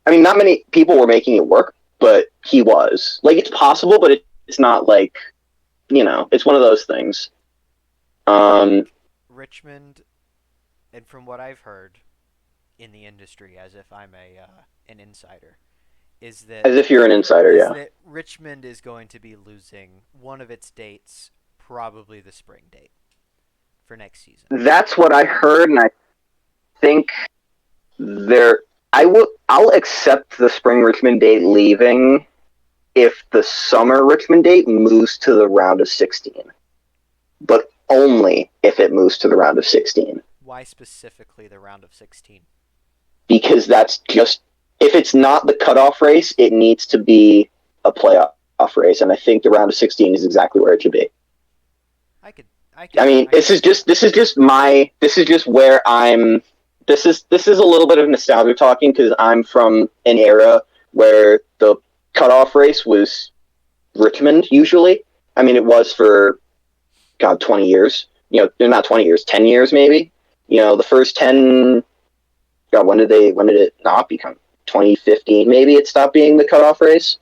I mean, not many people were making it work, but he was. Like, it's possible, but it's not like, it's one of those things. Richmond, and from what I've heard in the industry, as if I'm an insider, is that... As if you're an insider, yeah. That Richmond is going to be losing one of its dates, probably the spring date. for next season. That's what I heard, and I think I'll accept the spring Richmond date leaving if the summer Richmond date moves to the round of 16. But only if it moves to the round of 16. Why specifically the round of 16? Because that's just, if it's not the cutoff race, it needs to be a playoff race, and I think the round of 16 is exactly where it should be. This is a little bit of nostalgia talking, because I'm from an era where the cutoff race was Richmond, usually. I mean, it was for, 20 years. Not 20 years, 10 years maybe. The first 10, when did it not become? 2015 maybe it stopped being the cutoff race.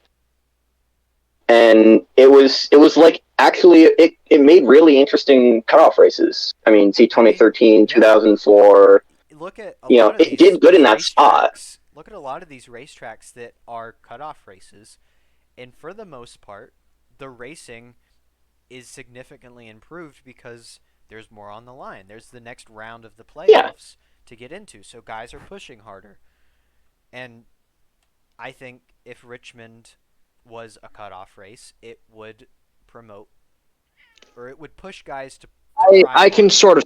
And it was like, actually, it made really interesting cutoff races. I mean, see 2013, 2004. Look at it did good in that spot. Look at a lot of these racetracks that are cutoff races, and for the most part, the racing is significantly improved because there's more on the line. There's the next round of the playoffs to get into, so guys are pushing harder. And I think if Richmond was a cutoff race, it would promote, or it would push guys to I can sort of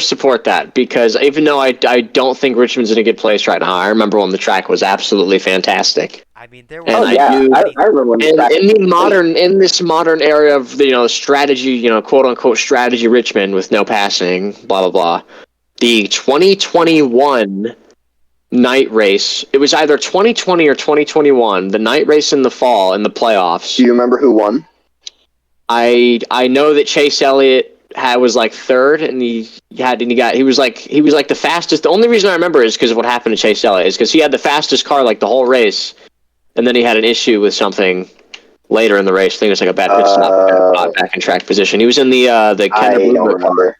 support that. Because even though I don't think Richmond's in a good place right now, I remember when the track was absolutely fantastic. I mean, there was. I remember when the track. In this modern era of strategy, quote unquote strategy Richmond with no passing, blah blah blah. The 2021 night race. It was either 2020 or 2021. The night race in the fall in the playoffs. Do you remember who won? I know that Chase Elliott was like third, and he was like the fastest. The only reason I remember is because of what happened to Chase Elliott, is because he had the fastest car like the whole race, and then he had an issue with something later in the race. I think it was like a bad pit stop, back in track position. He was in the I don't remember.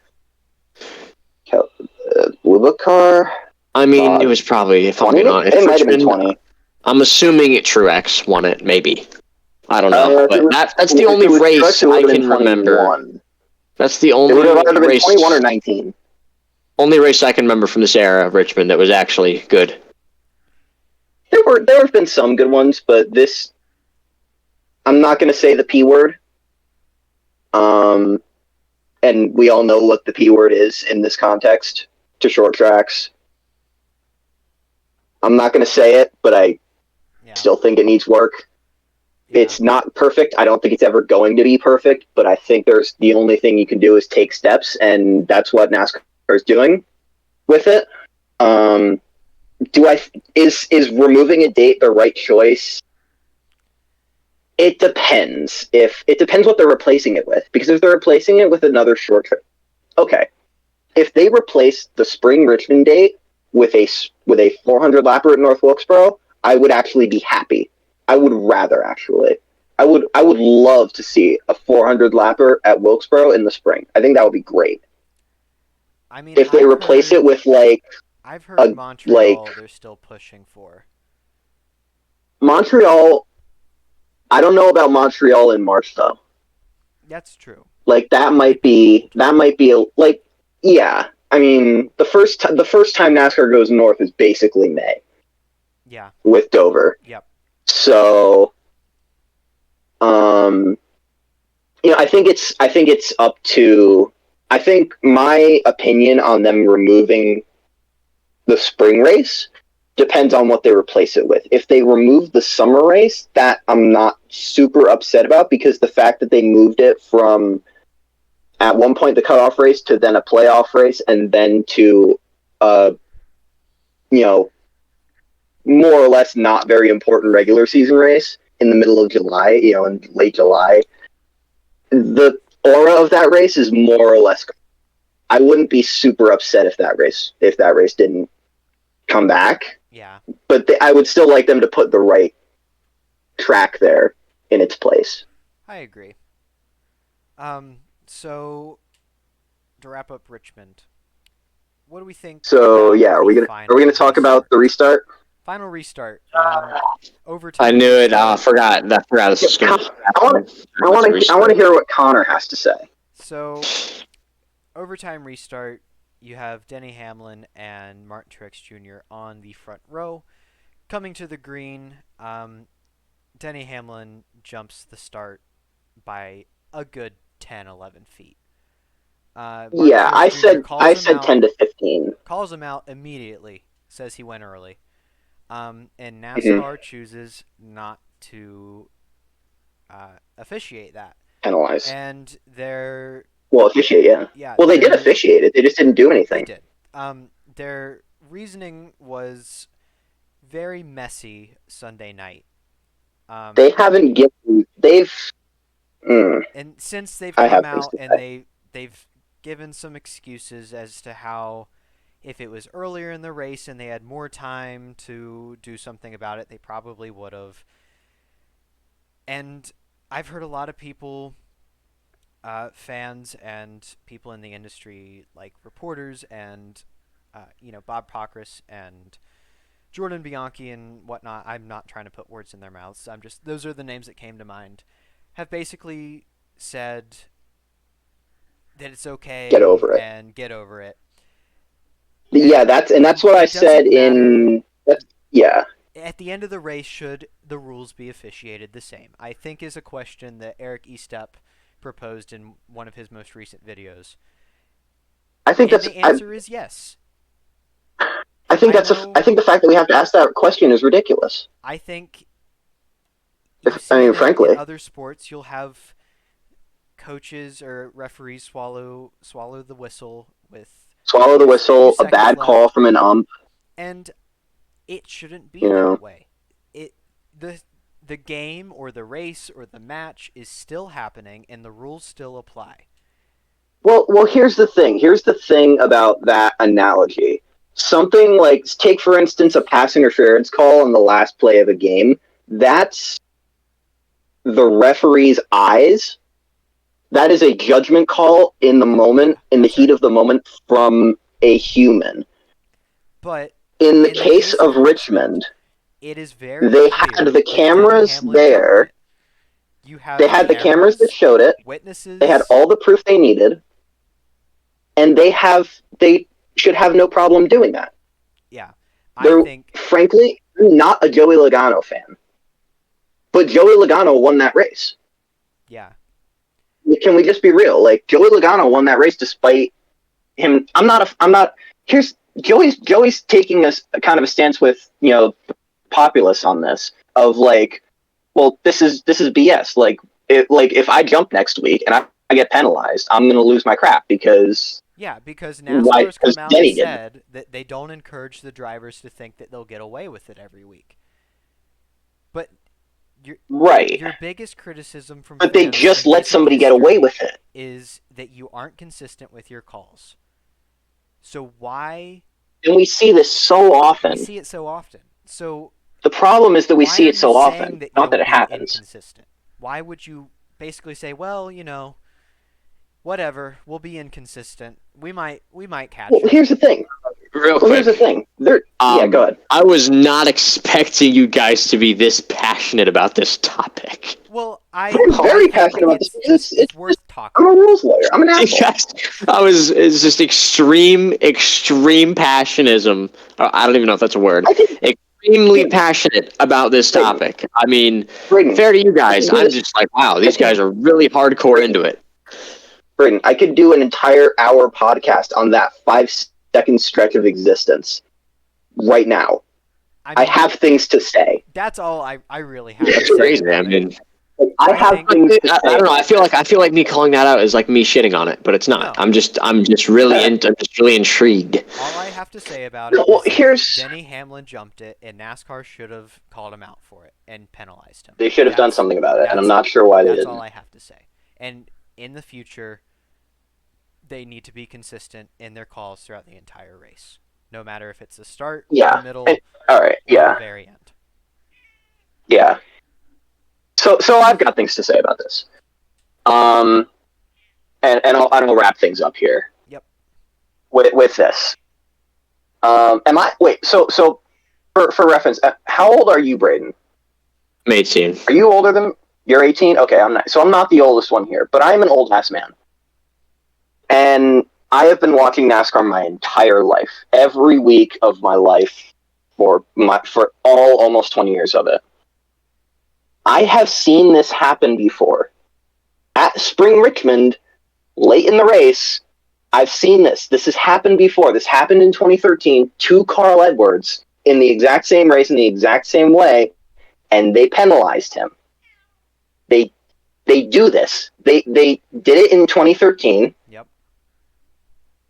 Luba car. I mean, it was probably, if 20? It might have been 20. I'm assuming Truex won it, maybe. I don't know, but that's the only race I can remember. That's the only race. 21 or 19. Only race I can remember from this era of Richmond that was actually good. There have been some good ones, but this, I'm not going to say the P word. And we all know what the P word is in this context to short tracks. I'm not going to say it, but I still think it needs work. Yeah. It's not perfect. I don't think it's ever going to be perfect, but I think the only thing you can do is take steps, and that's what NASCAR is doing with it. Is removing a date the right choice? It depends. It depends what they're replacing it with, because if they're replacing it with another short track, okay. If they replace the spring Richmond date with a 400 lapper at North Wilkesboro, I would actually be happy. I would rather, actually. I would love to see a 400 lapper at Wilkesboro in the spring. I think that would be great. I mean, if they replace it with I've heard Montreal they're still pushing for. Montreal, I don't know about Montreal in March though. That's true. That might be yeah. I mean, the first time NASCAR goes north is basically May. Yeah. With Dover. Yep. So, I think it's up to. I think my opinion on them removing the spring race depends on what they replace it with. If they remove the summer race, that I'm not super upset about, because the fact that they moved it from at one point the cutoff race to then a playoff race and then to more or less not very important regular season race in the middle of July, in late July. The aura of that race is more or less. I wouldn't be super upset if that race didn't come back. Yeah. But I would still like them to put the right track there in its place. I agree. So to wrap up Richmond, what do we think? So are we gonna talk about the restart? Final restart. I knew it. I forgot this was going to happen. I want to hear what Connor has to say. So, overtime restart, you have Denny Hamlin and Martin Truex Jr. on the front row. Coming to the green, Denny Hamlin jumps the start by a good 10, 11 feet. Martin Yeah, Truex Jr. I said 10 to 15. Calls him out immediately, says he went early. And Mm-hmm. NASCAR chooses not to officiate that. Penalize. And they're... Well, officiate, yeah. Yeah, Well, they did officiate it. They just didn't do anything. They did. Their reasoning was very messy Sunday night. They haven't given... They've... And since they've come out and they've given some excuses as to how if it was earlier in the race and they had more time to do something about it, they probably would have. And I've heard a lot of people, fans and people in the industry, like reporters and, Bob Pockrass and Jordan Bianchi and whatnot. I'm not trying to put words in their mouths. Those are the names that came to mind. Have basically said that it's okay. Get over it. And get over it. Yeah, that's what I said in... Yeah. At the end of the race, should the rules be officiated the same? I think is a question that Eric Estep proposed in one of his most recent videos. I think the answer is yes. I think the fact that we have to ask that question is ridiculous. I think. Frankly, in other sports, you'll have coaches or referees swallow the whistle with. Swallow the whistle, a bad call from an ump. And it shouldn't be that way. The game or the race or the match is still happening, and the rules still apply. Well, here's the thing. Here's the thing about that analogy. Something like, take for instance a pass interference call in the last play of a game. That's the referee's eyes. That is a judgment call in the moment, in the heat of the moment, from a human. But in the case of Richmond, it is very they had the cameras there. They had the cameras that showed it. Witnesses. They had all the proof they needed, and they should have no problem doing that. Yeah, frankly, I'm not a Joey Logano fan, but Joey Logano won that race. Yeah. Can we just be real? Like, Joey Logano won that race despite him. Joey's taking a kind of a stance with, populace on this of like, well, this is BS. Like, if I jump next week and I get penalized, I'm going to lose my crap because... Yeah, because NASCAR's come out and said that they don't encourage the drivers to think that they'll get away with it every week. But your biggest criticism from but they just let somebody get away with it is that you aren't consistent with your calls. So why? And we see this so often. We see it so often. So the problem is that we see it so often, not that it happens. Inconsistent. Why would you basically say, well, whatever, we'll be inconsistent. We might catch it. Here's the thing. Real quick. Here's the thing. Yeah, go ahead. I was not expecting you guys to be this passionate about this topic. Well, I'm very passionate about this. It's worth talking. I'm a rules lawyer. I'm an asshole. It's just extreme passionism. I don't even know if that's a word. Extremely passionate about this topic. I mean, fair to you guys. I'm just like, wow, these guys are really hardcore into it. Braden, I could do an entire hour podcast on that 5-second stretch of existence right now. I have things to say. That's all I really have to That's say. Crazy. I mean, I have things to say. I don't know. I feel like me calling that out is like me shitting on it, but it's not. No. I'm just really intrigued. All I have to say about it is Denny Hamlin jumped it, and NASCAR should have called him out for it and penalized him. They should have done something about it, and I'm not sure why they didn't. That's all I have to say. And in the future, they need to be consistent in their calls throughout the entire race, no matter if it's the start, the middle, or the very end. Yeah. So I've got things to say about this. And I'll wrap things up here. Yep. With this. So for reference, how old are you, Braden? I'm 18. Are you older than... You're 18? Okay, I'm not the oldest one here, but I'm an old-ass man. And I have been watching NASCAR my entire life, every week of my life for almost 20 years of it. I have seen this happen before. At Spring Richmond, late in the race, I've seen this. This has happened before. This happened in 2013 to Carl Edwards in the exact same race in the exact same way, and they penalized him. They do this. They did it in 2013. Yep.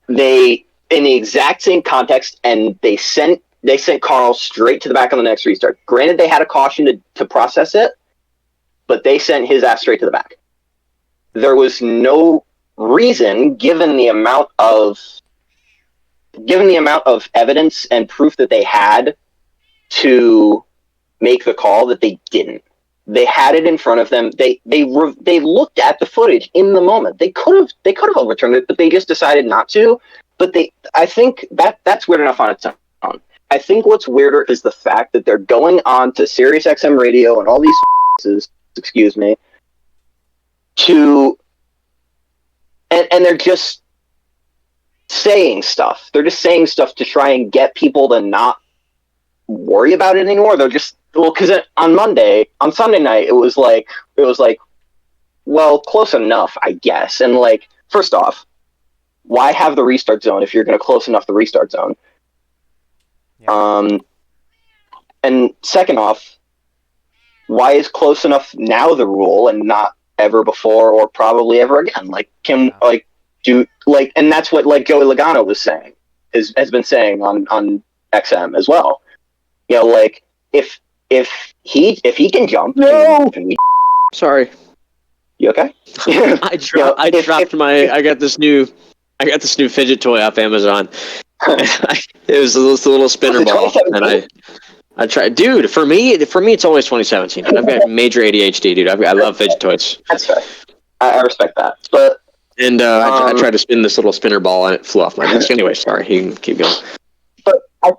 They in the exact same context, and they sent Carl straight to the back on the next restart. Granted, they had a caution to process it, but they sent his ass straight to the back. There was no reason, given the amount of evidence and proof that they had to make the call, that they didn't. They had it in front of them. They looked at the footage in the moment. They could have overturned it, but they just decided not to. But I think that's weird enough on its own. I think what's weirder is the fact that they're going on to Sirius XM radio and all these places, excuse me, and they're just saying stuff. They're just saying stuff to try and get people to not worry about it anymore. They're just, because on Sunday night, it was like, well, close enough, I guess. And like, first off, why have the restart zone if you're going to close enough the restart zone? Yeah. And second off, why is close enough now the rule and not ever before or probably ever again? Like, and that's what like Joey Logano was saying, has been saying on XM as well. You know, like if he can jump, Sorry. You okay? I got this new fidget toy off Amazon. It was a little spinner ball, and I tried. Dude, for me, it's always 2017. I've got major ADHD, dude. I love fidget toys. That's fair. I respect that. But I tried to spin this little spinner ball, and it flew off my desk. Anyway, sorry. You can keep going. But I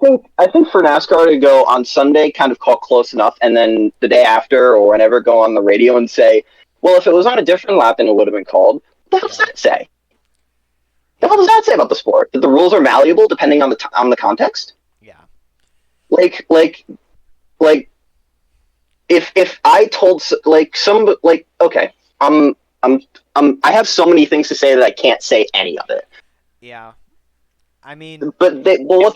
think for NASCAR to go on Sunday, kind of call close enough, and then the day after or whenever go on the radio and say, well, if it was on a different lap, then it would have been called. What the hell does that say? The hell does that say about the sport? That the rules are malleable depending on the context? Yeah. Like if I told okay, I have so many things to say that I can't say any of it. Yeah. I mean, but what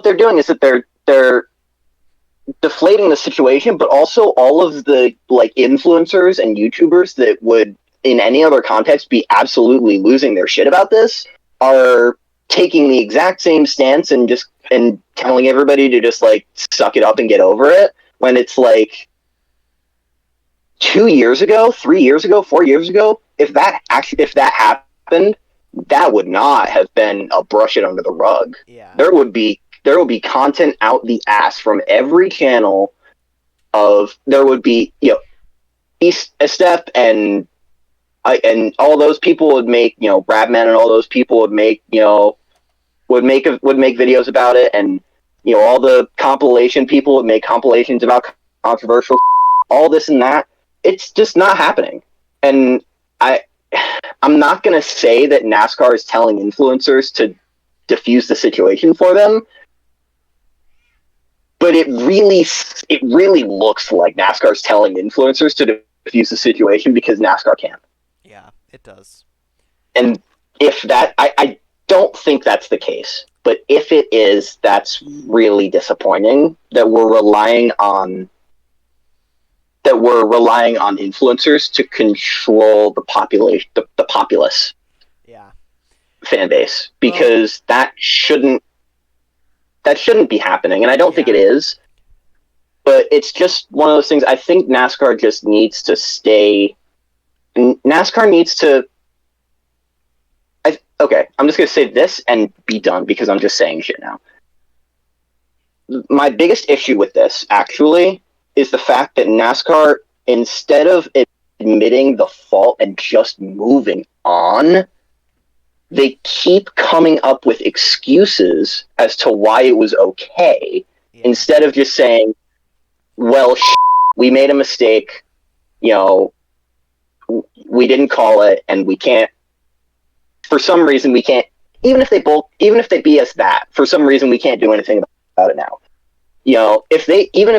they're doing is that they're deflating the situation, but also all of the like influencers and YouTubers that would in any other context be absolutely losing their shit about this are taking the exact same stance and telling everybody to just like suck it up and get over it, when it's like 2 years ago, 3 years ago, 4 years ago, if that happened, that would not have been a brush it under the rug. Yeah. There would be content out the ass from every channel there would be, you know, a step and all those people would make, you know, Bradman and all those people would make, you know, would make videos about it, and you know, all the compilation people would make compilations about controversial all this and that. It's just not happening. And I'm not going to say that NASCAR is telling influencers to diffuse the situation for them, but it really looks like NASCAR is telling influencers to diffuse the situation because NASCAR can. Yeah, it does. And if that, I don't think that's the case, but if it is, that's really disappointing that we're relying on influencers to control the population, the populace, fan base, because that shouldn't be happening, and I don't think it is. But it's just one of those things. I think NASCAR just needs to stay. NASCAR needs to. Okay, I'm just going to say this and be done because I'm just saying shit now. My biggest issue with this, actually, is the fact that NASCAR, instead of admitting the fault and just moving on, they keep coming up with excuses as to why it was okay, instead of just saying, well, we made a mistake, you know, we didn't call it, and we can't. For some reason, we can't. Even if they BS that, for some reason, we can't do anything about it now. If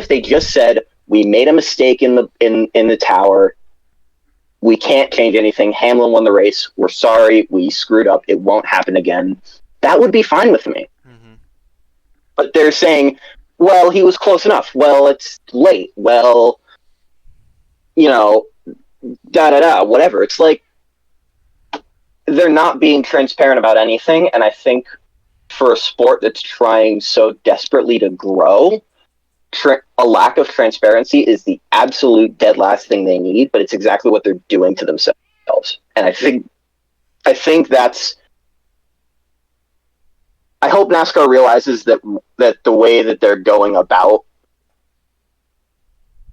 they just said we made a mistake in the tower, we can't change anything. Hamlin won the race. We're sorry. We screwed up. It won't happen again. That would be fine with me. Mm-hmm. But they're saying, well, he was close enough. Well, it's late. Well, whatever. It's like they're not being transparent about anything, and I think for a sport that's trying so desperately to grow, a lack of transparency is the absolute dead last thing they need, but it's exactly what they're doing to themselves. And I think that's... I hope NASCAR realizes that the way that they're going about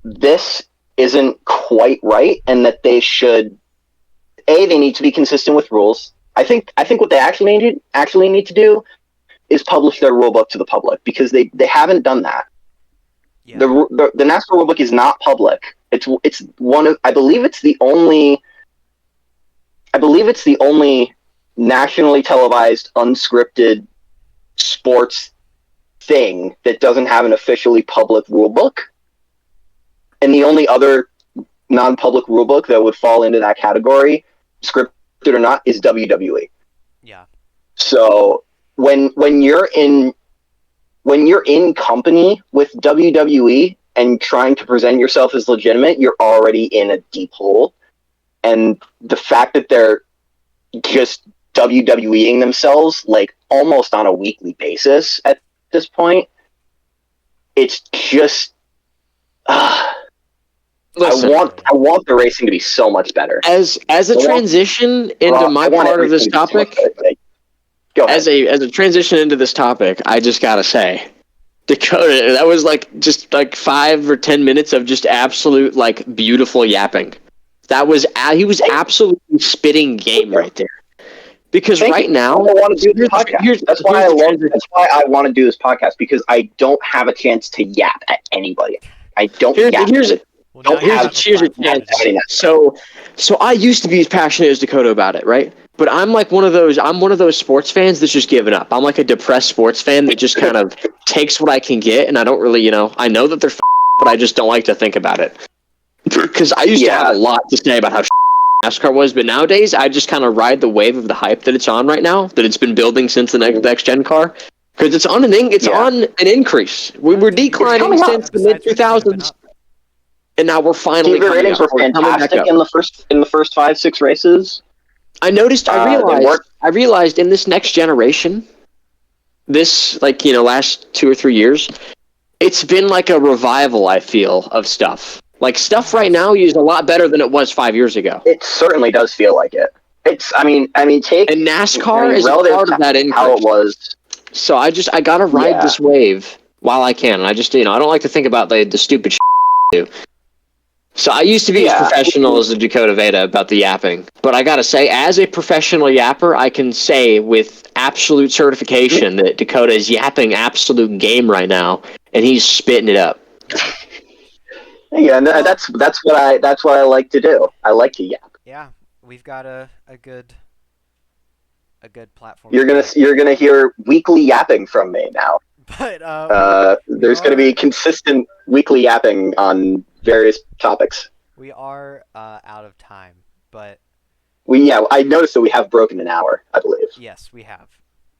this isn't quite right, and that they should... they need to be consistent with rules. I think what they actually need to do is publish their rule book to the public, because they haven't done that. Yeah. The NASCAR rule book is not public. It's one of... I believe it's the only nationally televised, unscripted sports thing that doesn't have an officially public rule book. And the only other non-public rule book that would fall into that category, scripted or not, is WWE. Yeah. So when you're in company with WWE and trying to present yourself as legitimate, you're already in a deep hole. And the fact that they're just WWEing themselves like almost on a weekly basis at this point, it's just... Listen, I want the racing to be so much better. As a transition into my part of this topic, as a transition into this topic, I just gotta say, Dakota, that was just 5 or 10 minutes of just absolute beautiful yapping. That was he was absolutely spitting game right there. Because now, I want to do this podcast. That's why I want to do this podcast, because I don't have a chance to yap at anybody. I don't yap. Here's a chance. So I used to be as passionate as Dakota about it, right? But I'm one of those sports fans that's just given up. I'm like a depressed sports fan that just kind of takes what I can get, and I don't really, I know that they're but I just don't like to think about it. Because I used to have a lot to say about how NASCAR was, but nowadays I just kind of ride the wave of the hype that it's on right now, that it's been building since the next gen car, because it's on an increase. We were declining since the mid 2000s, and now we're finally. TV ratings were fantastic in the first 5-6 races. I noticed. I realized in this next generation, this last 2 or 3 years, it's been like a revival. I feel of stuff. Stuff right now is a lot better than it was 5 years ago. It certainly does feel like it. Take and NASCAR is a part of that increase. How it was. So I gotta ride this wave while I can. And I just I don't like to think about the stupid shit I do. So I used to be as professional as the Dakota Veda about the yapping, but I gotta say, as a professional yapper, I can say with absolute certification that Dakota is yapping absolute game right now, and he's spitting it up. Yeah, and that's what I like to do. I like to yap. Yeah, we've got a good platform. You're gonna hear weekly yapping from me now. But there's gonna be consistent weekly yapping on various topics. We are out of time, but I noticed that we have broken an hour, I believe. Yes, we have,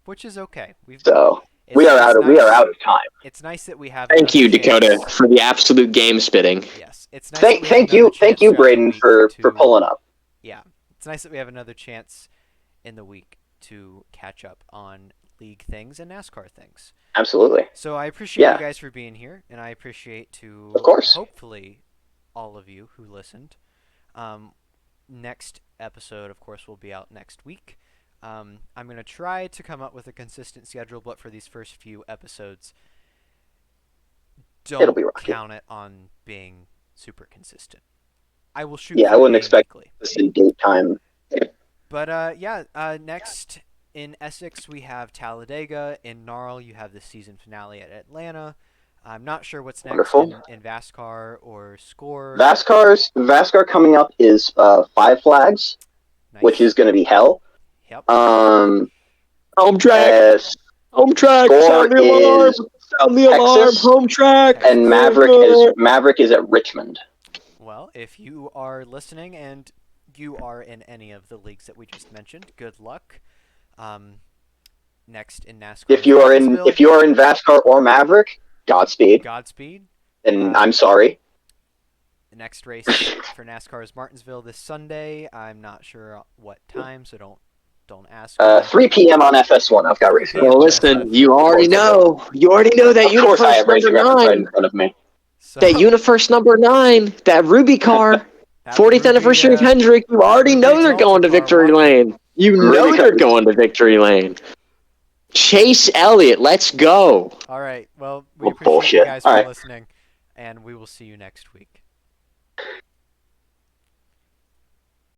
which is okay. We are out of time. It's nice that we have. Thank you, Dakota, for the absolute game spitting. Yes, it's nice. Thank you, Braden, for pulling up. Yeah, it's nice that we have another chance in the week to catch up on league things and NASCAR things. Absolutely. So I appreciate you guys for being here, and I appreciate of course, hopefully, all of you who listened. Next episode, of course, will be out next week. I'm going to try to come up with a consistent schedule, but for these first few episodes, don't count it on being super consistent. I will shoot. Yeah, I wouldn't expect this in date time. But next in Essex we have Talladega. In Gnarl you have the season finale at Atlanta. I'm not sure what's next Wonderful. in VASCAR or Score. VASCAR coming up is Five Flags, which is Nice. going to be hell. Yep. Home track. As Home track. Score Sound the alarm. is Sound the alarm. Texas, Home track. Texas. and Maverick is at Richmond. Well, if you are listening and you are in any of the leagues that we just mentioned, good luck. Next in NASCAR, If you are in VASCAR or Maverick, Godspeed. Godspeed. And I'm sorry. The next race for NASCAR is Martinsville this Sunday. I'm not sure what time, so don't ask me. 3 p.m. on FS1. I've got racing. Well, listen, you already know. You already know that Of course, I UniFirst have number racing reference right in 9. front of me. So, That UniFirst number 9. That Ruby car. that 40th Ruby, anniversary of Hendrick. You already Ruby know they're going to Exalted car, victory watch it. lane. You Ruby know car- they're going to victory lane. Chase Elliott, let's go. All right. Well, we Well, appreciate you bullshit. guys All for right. listening, and we will see you next week.